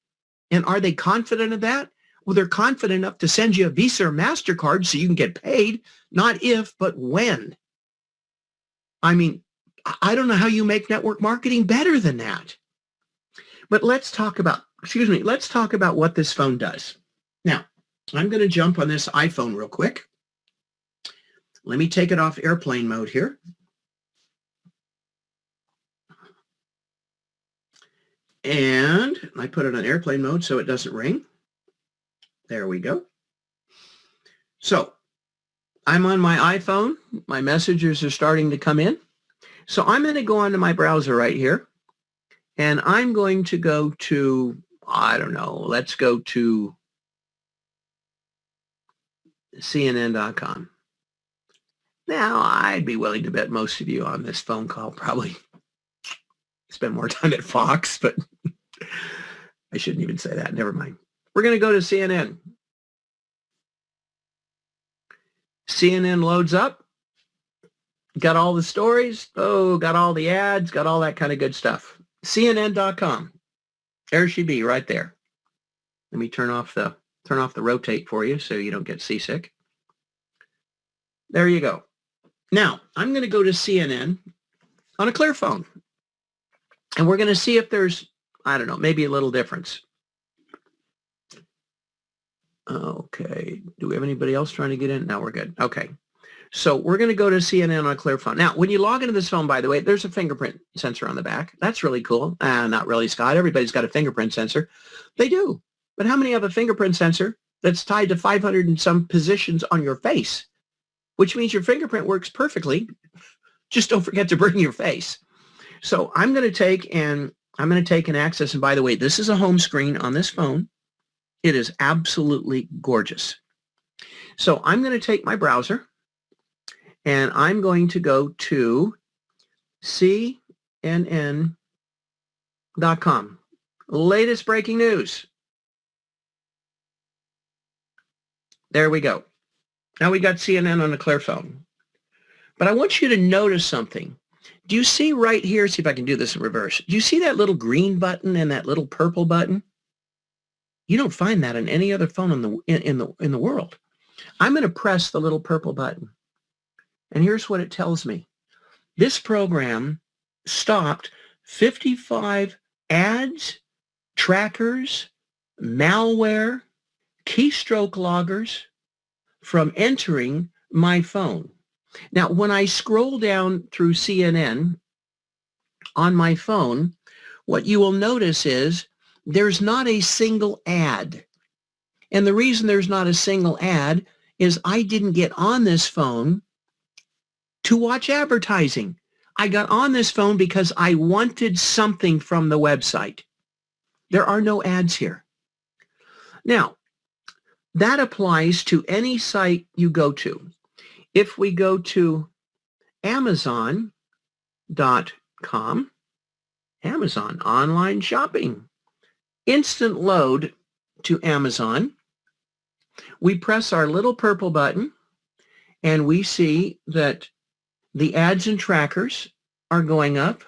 And are they confident of that? Well, they're confident enough to send you a Visa or MasterCard so you can get paid, not if, but when. I mean, I don't know how you make network marketing better than that. But let's talk about what this phone does. Now, I'm going to jump on this iPhone real quick. Let me take it off airplane mode here. And I put it on airplane mode so it doesn't ring. There we go. So I'm on my iPhone. My messages are starting to come in. So I'm going to go onto my browser right here. And I'm going to go to, I don't know, let's go to CNN.com. Now, I'd be willing to bet most of you on this phone call probably spend more time at Fox, but I shouldn't even say that. Never mind. We're going to go to CNN. CNN loads up. Got all the stories. Oh, got all the ads. Got all that kind of good stuff. CNN.com. There she be right there. Let me turn off the rotate for you so you don't get seasick. There you go. Now, I'm going to go to CNN on a ClearPhone. And we're going to see if there's, I don't know, maybe a little difference. Okay. Do we have anybody else trying to get in? No, we're good. Okay. So we're going to go to CNN on a ClearPhone. Now, when you log into this phone, by the way, there's a fingerprint sensor on the back. That's really cool. Not really, Scott. Everybody's got a fingerprint sensor. They do. But how many have a fingerprint sensor that's tied to 500 and some positions on your face? Which means your fingerprint works perfectly. Just don't forget to bring your face. So I'm going to take an access. And by the way, this is a home screen on this phone. It is absolutely gorgeous. So I'm going to take my browser and I'm going to go to CNN.com. Latest breaking news. There we go. Now we got CNN on a ClearPhone. But I want you to notice something. Do you see right here, see if I can do this in reverse. Do you see that little green button and that little purple button? You don't find that on any other phone in the world. I'm going to press the little purple button. And here's what it tells me. This program stopped 55 ads, trackers, malware, keystroke loggers from entering my phone. Now, when I scroll down through CNN on my phone, what you will notice is there's not a single ad. And the reason there's not a single ad is I didn't get on this phone to watch advertising. I got on this phone because I wanted something from the website. There are no ads here. Now, that applies to any site you go to. If we go to Amazon.com, Amazon online shopping, instant load to Amazon. We press our little purple button and we see that the ads and trackers are going up.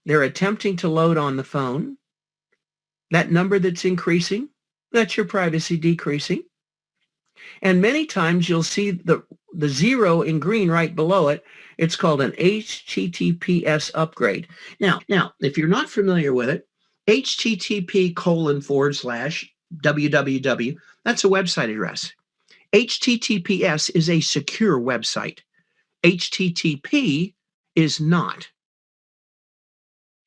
They're attempting to load on the phone. That number that's increasing, that's your privacy decreasing. And many times you'll see the zero in green right below it. It's called an HTTPS upgrade. Now, if you're not familiar with it, http://www, that's a website address. HTTPS is a secure website. HTTP is not.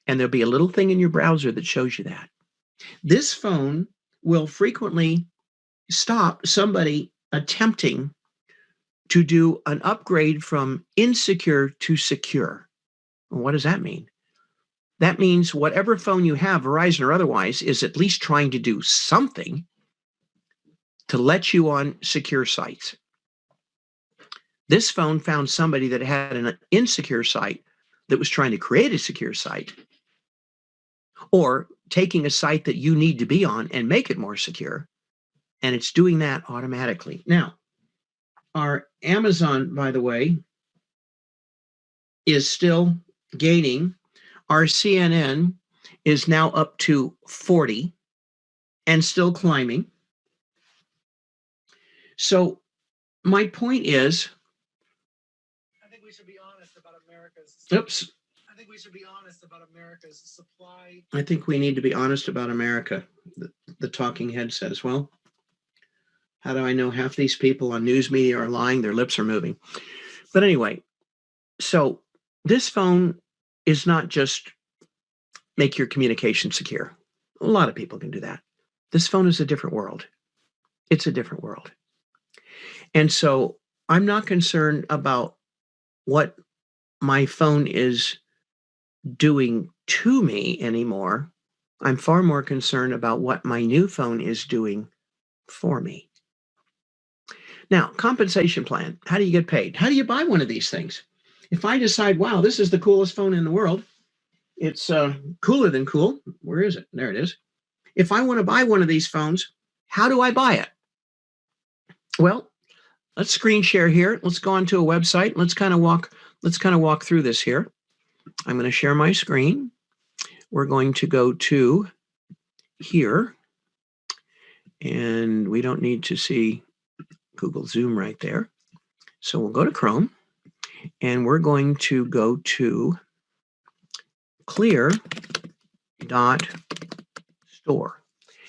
And there'll be a little thing in your browser that shows you that. This phone will frequently stop somebody attempting to do an upgrade from insecure to secure. What does that mean? That means whatever phone you have, Verizon or otherwise, is at least trying to do something to let you on secure sites. This phone found somebody that had an insecure site that was trying to create a secure site, or taking a site that you need to be on and make it more secure, and it's doing that automatically. Now, our Amazon, by the way, is still gaining. Our CNN is now up to 40 and still climbing. So my point is, I think we should be honest about America's. oops. I think we should be honest about America's supply. I think we need to be honest about America. The talking head says, well, how do I know half these people on news media are lying? Their lips are moving. But anyway, so this phone is not just make your communication secure. A lot of people can do that. This phone is a different world. It's a different world. And so I'm not concerned about what my phone is doing to me anymore. I'm far more concerned about what my new phone is doing for me. Now, compensation plan. How do you get paid? How do you buy one of these things? If I decide, wow, this is the coolest phone in the world, it's cooler than cool. Where is it? There it is. If I want to buy one of these phones, how do I buy it? Well, let's screen share here. Let's go onto a website. Let's kind of walk through this here. I'm going to share my screen. We're going to go to here, and we don't need to see Google Zoom right there. So we'll go to Chrome, and we're going to go to clear.store.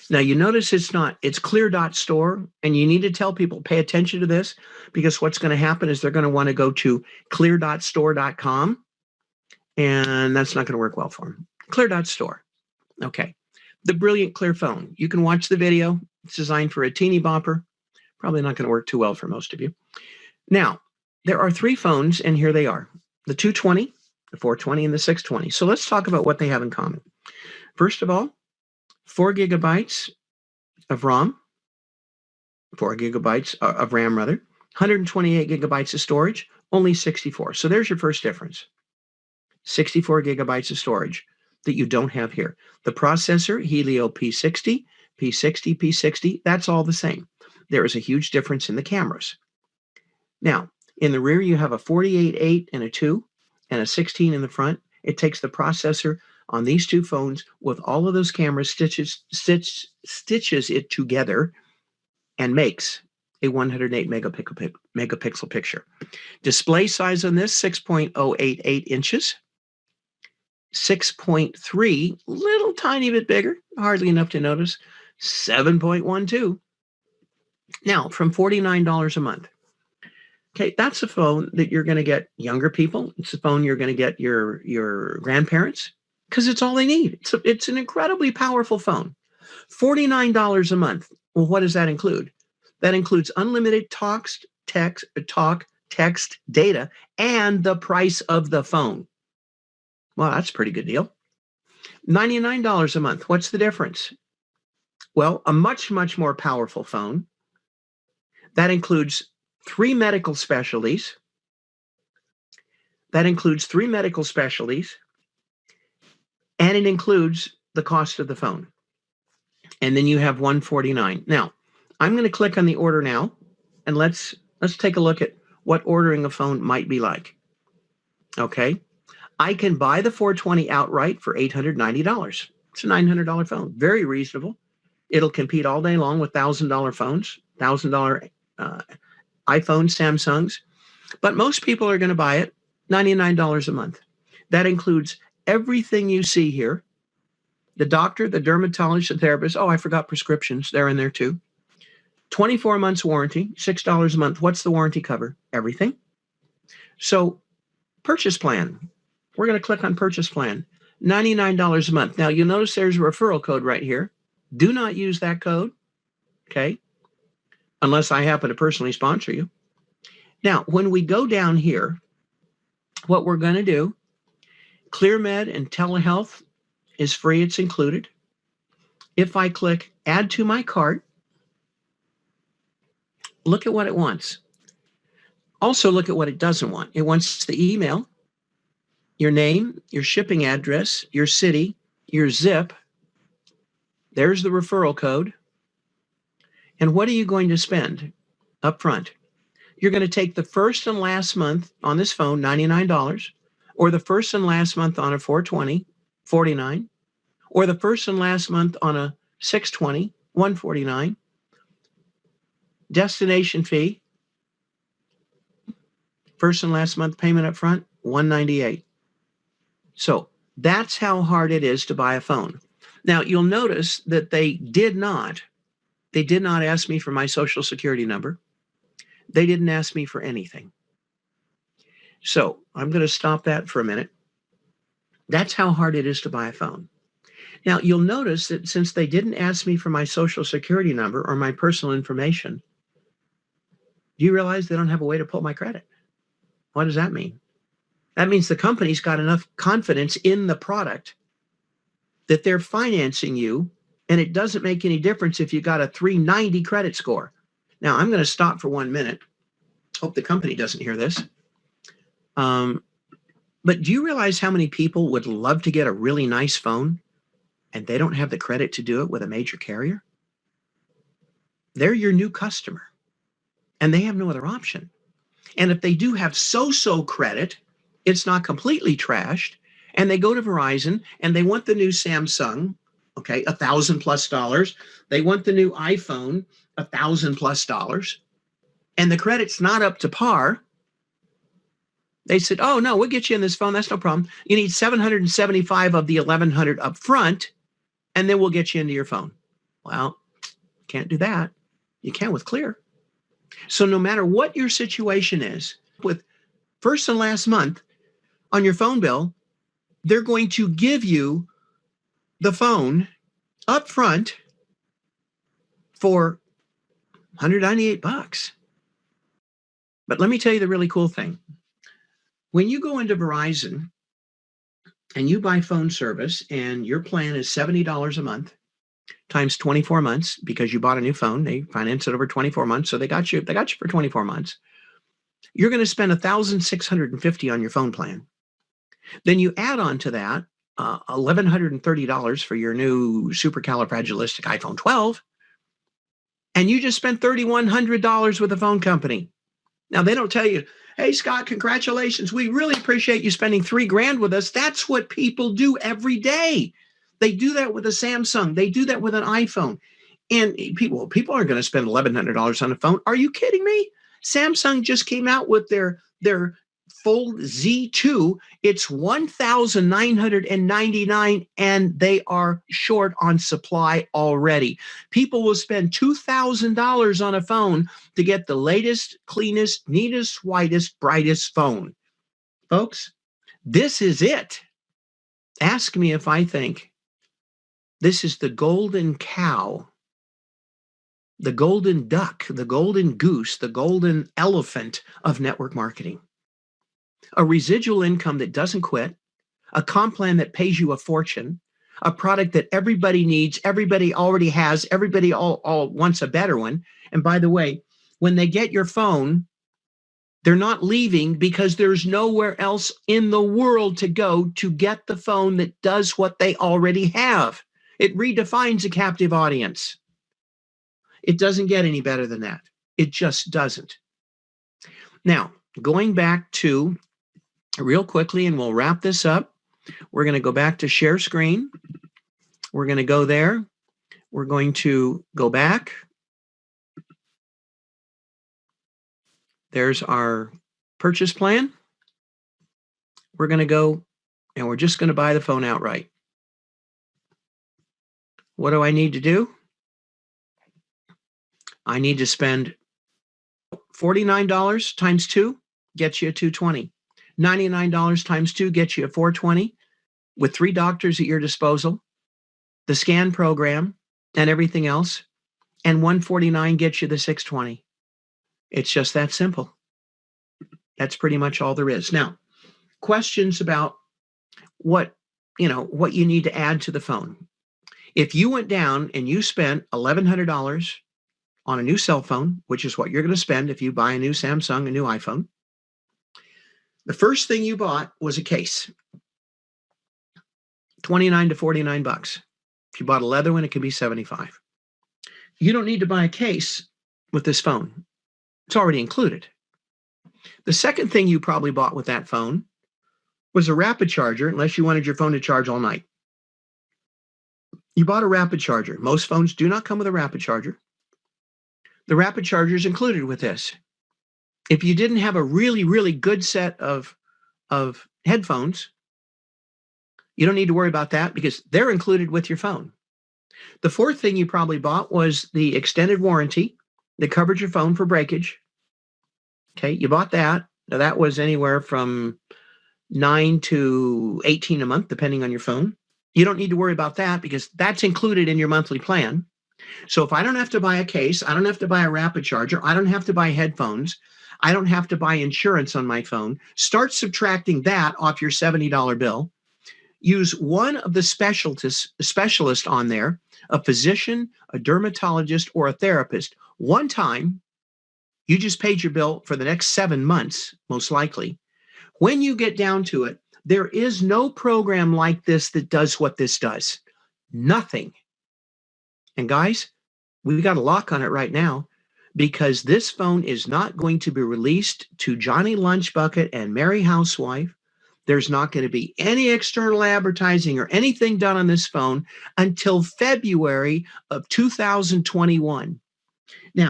Now you notice it's clear.store, and you need to tell people, pay attention to this, because what's going to happen is they're going to want to go to clear.store.com, and that's not going to work well for them. Clear.store. Okay. The brilliant ClearPhone. You can watch the video. It's designed for a teeny bopper. Probably not going to work too well for most of you. Now, there are three phones, and here they are. The 220, the 420, and the 620. So let's talk about what they have in common. First of all, 4 gigabytes of RAM, 4 gigabytes of RAM, 128 gigabytes of storage, only 64. So there's your first difference. 64 gigabytes of storage that you don't have here. The processor, Helio P60, P60, P60, that's all the same. There is a huge difference in the cameras. Now, in the rear, you have a 48.8 and a 2 and a 16 in the front. It takes the processor on these two phones with all of those cameras, stitches it together, and makes a 108 megapixel picture. Display size on this, 6.088 inches. 6.3, little tiny bit bigger, hardly enough to notice, 7.12. Now, from $49 a month. Okay, that's a phone that you're going to get younger people. It's a phone you're going to get your grandparents, because it's all they need. It's an incredibly powerful phone. $49 a month. Well, what does that include? That includes unlimited talk, text, data, and the price of the phone. Well, that's a pretty good deal. $99 a month. What's the difference? Well, a much, much more powerful phone. That includes 3 medical specialties. And it includes the cost of the phone. and then you have $149. Now, I'm going to click on the order now, and let's take a look at what ordering a phone might be like. Okay, I can buy the 420 outright for $890. It's a $900 phone, very reasonable. It'll compete all day long with $1,000 phones, $1,000 iPhones, Samsungs, but most people are going to buy it $99 a month. That includes everything you see here. The doctor, the dermatologist, the therapist. Oh, I forgot prescriptions. They're in there too. 24 months warranty, $6 a month. What's the warranty cover? Everything. So purchase plan. We're going to click on purchase plan. $99 a month. Now you'll notice there's a referral code right here. Do not use that code. Okay. Unless I happen to personally sponsor you. Now, when we go down here, what we're going to do, ClearMed and telehealth is free. It's included. If I click add to my cart, look at what it wants. Also look at what it doesn't want. It wants the email, your name, your shipping address, your city, your zip. There's the referral code. And what are you going to spend up front? You're going to take the first and last month on this phone, $99, or the first and last month on a 420, $49, or the first and last month on a 620, $149. Destination fee, first and last month payment up front, $198. So that's how hard it is to buy a phone. Now you'll notice that they did not ask me for my social security number. They didn't ask me for anything. So I'm going to stop that for a minute. That's how hard it is to buy a phone. Now you'll notice that since they didn't ask me for my social security number or my personal information, do you realize they don't have a way to pull my credit? What does that mean? That means the company's got enough confidence in the product that they're financing you, and it doesn't make any difference if you got a 390 credit score. Now, I'm going to stop for 1 minute. Hope the company doesn't hear this. But do you realize how many people would love to get a really nice phone and they don't have the credit to do it with a major carrier? They're your new customer and they have no other option. And if they do have so-so credit, it's not completely trashed, and they go to Verizon and they want the new Samsung, okay, $1,000+. They want the new iPhone, $1,000+, and the credit's not up to par. They said, oh, no, we'll get you in this phone. That's no problem. You need 775 of the 1,100 up front, and then we'll get you into your phone. Well, can't do that. You can with Clear. So no matter what your situation is, with first and last month on your phone bill, they're going to give you the phone up front for $198. But let me tell you the really cool thing. When you go into Verizon and you buy phone service and your plan is $70 a month times 24 months because you bought a new phone, they finance it over 24 months, so they got you for 24 months. You're going to spend $1,650 on your phone plan. Then you add on to that $1,130 for your new supercalifragilistic iPhone 12, and you just spent $3,100 with the phone company. Now, they don't tell you, hey, Scott, congratulations. We really appreciate you spending $3,000 with us. That's what people do every day. They do that with a Samsung. They do that with an iPhone. And people aren't going to spend $1,100 on a phone. Are you kidding me? Samsung just came out with their Fold Z2. It's $1,999, and they are short on supply already. People will spend $2,000 on a phone to get the latest, cleanest, neatest, whitest, brightest phone. Folks, this is it. Ask me if I think this is the golden cow, the golden duck, the golden goose, the golden elephant of network marketing. A residual income that doesn't quit, a comp plan that pays you a fortune, a product that everybody needs, everybody already has, everybody all wants a better one. And by the way, when they get your phone, they're not leaving because there's nowhere else in the world to go to get the phone that does what they already have. It redefines a captive audience. It doesn't get any better than that. It just doesn't. Now, going back to real quickly, and we'll wrap this up. We're going to go back to share screen. We're going to go there. We're going to go back. There's our purchase plan. We're going to go and we're just going to buy the phone outright. What do I need to do? I need to spend $49 times 2 gets you a $220. $99 times 2 gets you a $420 with 3 doctors at your disposal, the scan program, and everything else. And $149 gets you the $620. It's just that simple. That's pretty much all there is. Now, questions about what you need to add to the phone. If you went down and you spent $1,100 on a new cell phone, which is what you're going to spend if you buy a new Samsung, a new iPhone, the first thing you bought was a case. $29 to $49. If you bought a leather one, it could be $75. You don't need to buy a case with this phone. It's already included. The second thing you probably bought with that phone was a rapid charger, unless you wanted your phone to charge all night. You bought a rapid charger. Most phones do not come with a rapid charger. The rapid charger is included with this. If you didn't have a really, really good set of headphones, you don't need to worry about that because they're included with your phone. The fourth thing you probably bought was the extended warranty that covered your phone for breakage. Okay, you bought that. Now that was anywhere from $9 to $18 a month, depending on your phone. You don't need to worry about that because that's included in your monthly plan. So if I don't have to buy a case, I don't have to buy a rapid charger, I don't have to buy headphones, I don't have to buy insurance on my phone, start subtracting that off your $70 bill. Use one of the specialists on there, a physician, a dermatologist, or a therapist. One time, you just paid your bill for the next 7 months, most likely. When you get down to it, there is no program like this that does what this does. Nothing. And guys, we've got a lock on it right now because this phone is not going to be released to Johnny Lunchbucket and Mary Housewife. There's not going to be any external advertising or anything done on this phone until February of 2021. Now,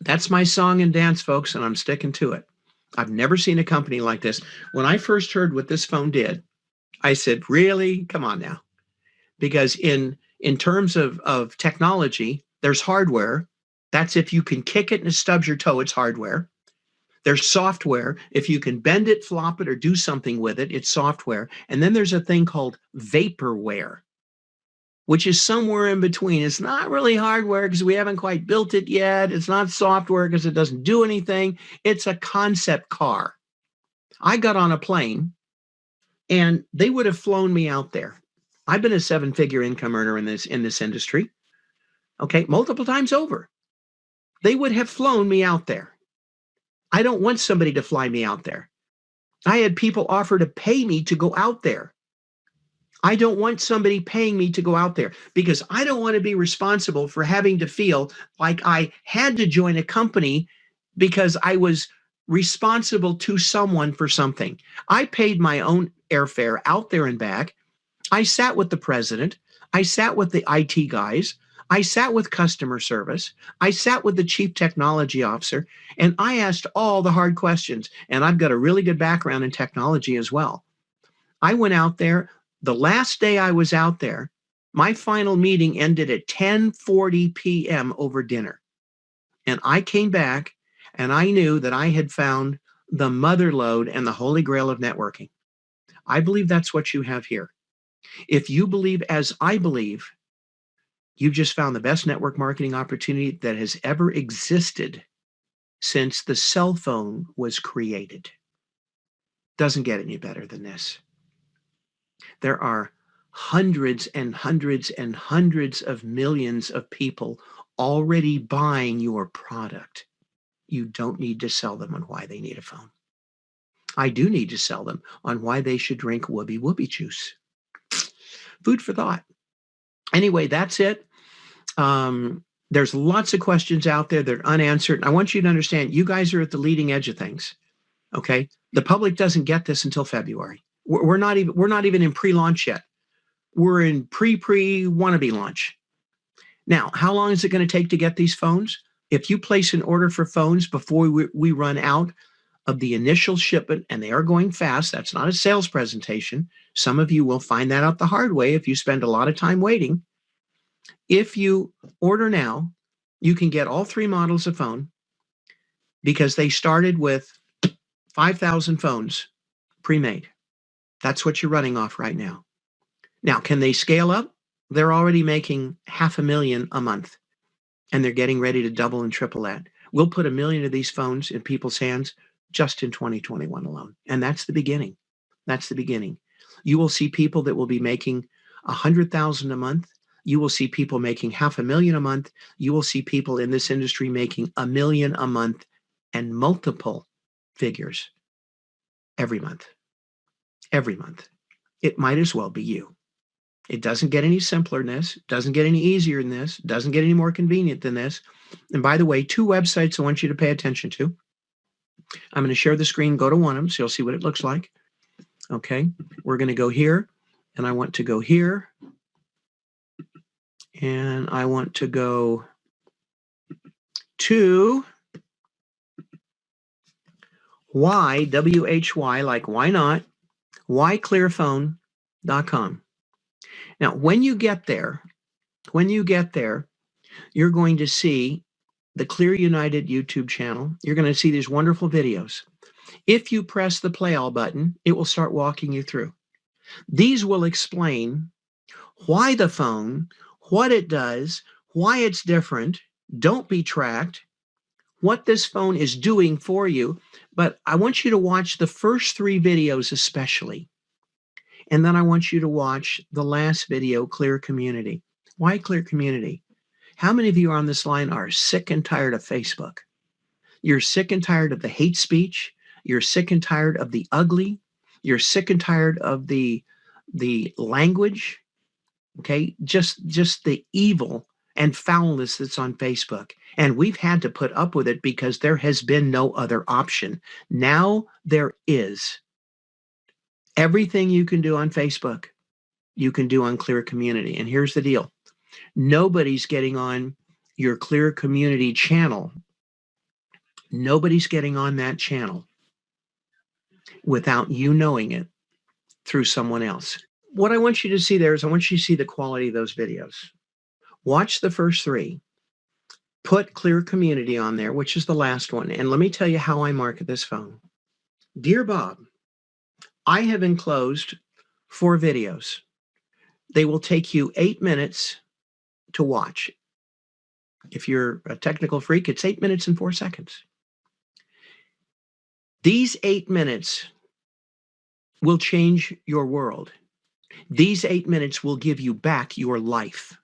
that's my song and dance, folks, and I'm sticking to it. I've never seen a company like this. When I first heard what this phone did, I said, really? Come on now. Because in terms of technology, there's hardware. That's if you can kick it and it stubs your toe, it's hardware. There's software. If you can bend it, flop it, or do something with it, it's software. And then there's a thing called vaporware, which is somewhere in between. It's not really hardware because we haven't quite built it yet. It's not software because it doesn't do anything. It's a concept car. I got on a plane and they would have flown me out there. I've been a 7-figure income earner in this industry. Okay, multiple times over. They would have flown me out there. I don't want somebody to fly me out there. I had people offer to pay me to go out there. I don't want somebody paying me to go out there because I don't want to be responsible for having to feel like I had to join a company because I was responsible to someone for something. I paid my own airfare out there and back. I sat with the president. I sat with the IT guys. I sat with customer service. I sat with the chief technology officer, and I asked all the hard questions. And I've got a really good background in technology as well. I went out there. The last day I was out there, my final meeting ended at 10:40 p.m. over dinner. And I came back, and I knew that I had found the mother lode and the holy grail of networking. I believe that's what you have here. If you believe as I believe, you've just found the best network marketing opportunity that has ever existed since the cell phone was created. Doesn't get any better than this. There are hundreds and hundreds and hundreds of millions of people already buying your product. You don't need to sell them on why they need a phone. I do need to sell them on why they should drink whoopee whoopee juice. Food for thought. Anyway, that's it. There's lots of questions out there that are unanswered. I want you to understand, you guys are at the leading edge of things. Okay, the public doesn't get this until February. We're not even in pre-launch yet. We're in wannabe launch. Now, how long is it going to take to get these phones? If you place an order for phones before we run out of the initial shipment, and they are going fast, that's not a sales presentation. Some of you will find that out the hard way if you spend a lot of time waiting. If you order now, you can get all three models of phone because they started with 5,000 phones pre-made. That's what you're running off right now. Now, can they scale up? They're already making 500,000 a month, and they're getting ready to double and triple that. We'll put 1 million of these phones in people's hands just in 2021 alone. And that's the beginning. That's the beginning. You will see people that will be making 100,000 a month. You will see people making 500,000 a month. You will see people in this industry making 1 million a month and multiple figures every month. Every month. It might as well be you. It doesn't get any simpler than this, doesn't get any easier than this, doesn't get any more convenient than this. And by the way, 2 websites I want you to pay attention to. I'm going to share the screen, go to one of them, so you'll see what it looks like. Okay, we're going to go here, and I want to go here, and I want to go to WHY, like why not, whyclearphone.com. Now, when you get there, you're going to see the Clear United YouTube channel. You're going to see these wonderful videos. If you press the play all button, it will start walking you through. These will explain why the phone, what it does, why it's different. Don't be tracked, what this phone is doing for you. But I want you to watch the first 3 videos especially. And then I want you to watch the last video, Clear Community. Why Clear Community? How many of you on this line are sick and tired of Facebook? You're sick and tired of the hate speech. You're sick and tired of the ugly. You're sick and tired of the language. Okay, just the evil and foulness that's on Facebook. And we've had to put up with it because there has been no other option. Now there is. Everything you can do on Facebook, you can do on Clear Community. And here's the deal. Nobody's getting on your Clear Community channel. Nobody's getting on that channel without you knowing it through someone else. What I want you to see there is I want you to see the quality of those videos. Watch the first 3. Put Clear Community on there, which is the last one. And let me tell you how I market this phone. Dear Bob, I have enclosed 4 videos. They will take you 8 minutes to watch. If you're a technical freak, it's 8 minutes and 4 seconds. These 8 minutes will change your world. These 8 minutes will give you back your life.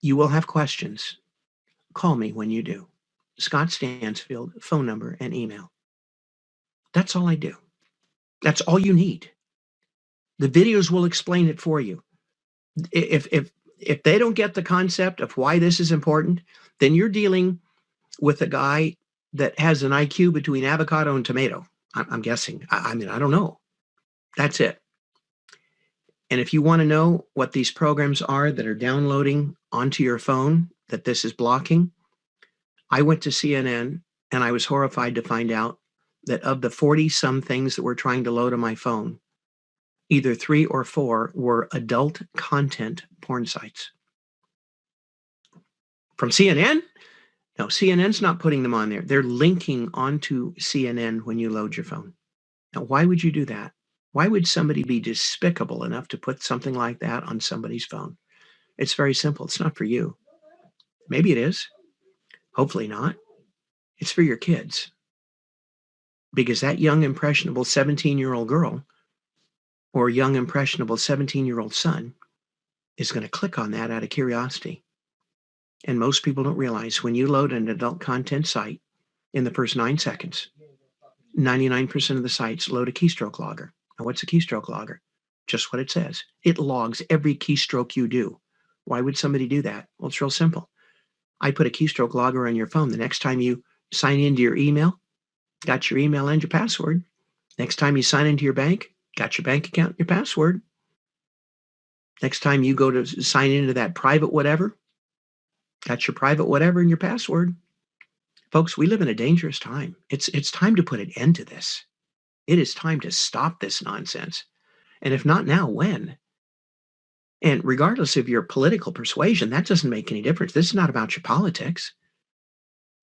You will have questions. Call me when you do. Scott Stansfield, phone number and email. That's all I do. That's all you need. The videos will explain it for you. If they don't get the concept of why this is important, then you're dealing with a guy that has an IQ between avocado and tomato. I'm guessing. I mean, I don't know. That's it. And if you want to know what these programs are that are downloading onto your phone that this is blocking, I went to CNN and I was horrified to find out that of the 40-some things that were trying to load on my phone, either 3 or 4 were adult content porn sites. From CNN? No, CNN's not putting them on there. They're linking onto CNN when you load your phone. Now, why would you do that? Why would somebody be despicable enough to put something like that on somebody's phone? It's very simple. It's not for you. Maybe it is. Hopefully not. It's for your kids. Because that young, impressionable 17-year-old girl or young, impressionable 17-year-old son is going to click on that out of curiosity. And most people don't realize when you load an adult content site in the first 9 seconds, 99% of the sites load a keystroke logger. Now, what's a keystroke logger? just what it says. It logs every keystroke you do. Why would somebody do that? Well, it's real simple. I put a keystroke logger on your phone. The next time you sign into your email, got your email and your password. Next time you sign into your bank, got your bank account and your password. Next time you go to sign into that private whatever, got your private whatever and your password. Folks, we live in a dangerous time. It's time to put an end to this. It is time to stop this nonsense. And if not now, when? And regardless of your political persuasion, that doesn't make any difference. This is not about your politics.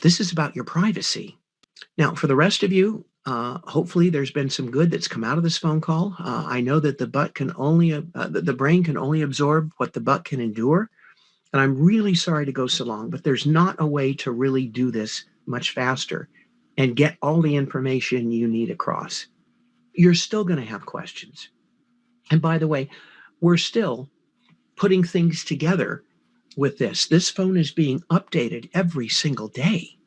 This is about your privacy. Now, for the rest of you, hopefully there's been some good that's come out of this phone call. I know that the brain can only absorb what the butt can endure. And I'm really sorry to go so long, but there's not a way to really do this much faster and get all the information you need across. You're still going to have questions. And by the way, we're still putting things together with this. This phone is being updated every single day.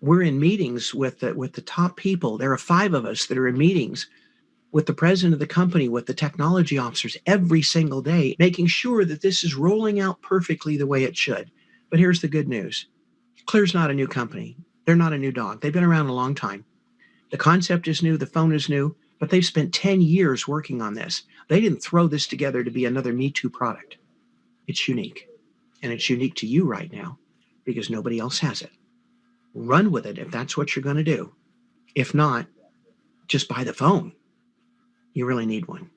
We're in meetings with the top people. There are 5 of us that are in meetings with the president of the company, with the technology officers every single day, making sure that this is rolling out perfectly the way it should. But here's the good news. Clear's not a new company. They're not a new dog. They've been around a long time. The concept is new, the phone is new, but they've spent 10 years working on this. They didn't throw this together to be another Me Too product. It's unique. And it's unique to you right now because nobody else has it. Run with it if that's what you're going to do. If not, just buy the phone. You really need one.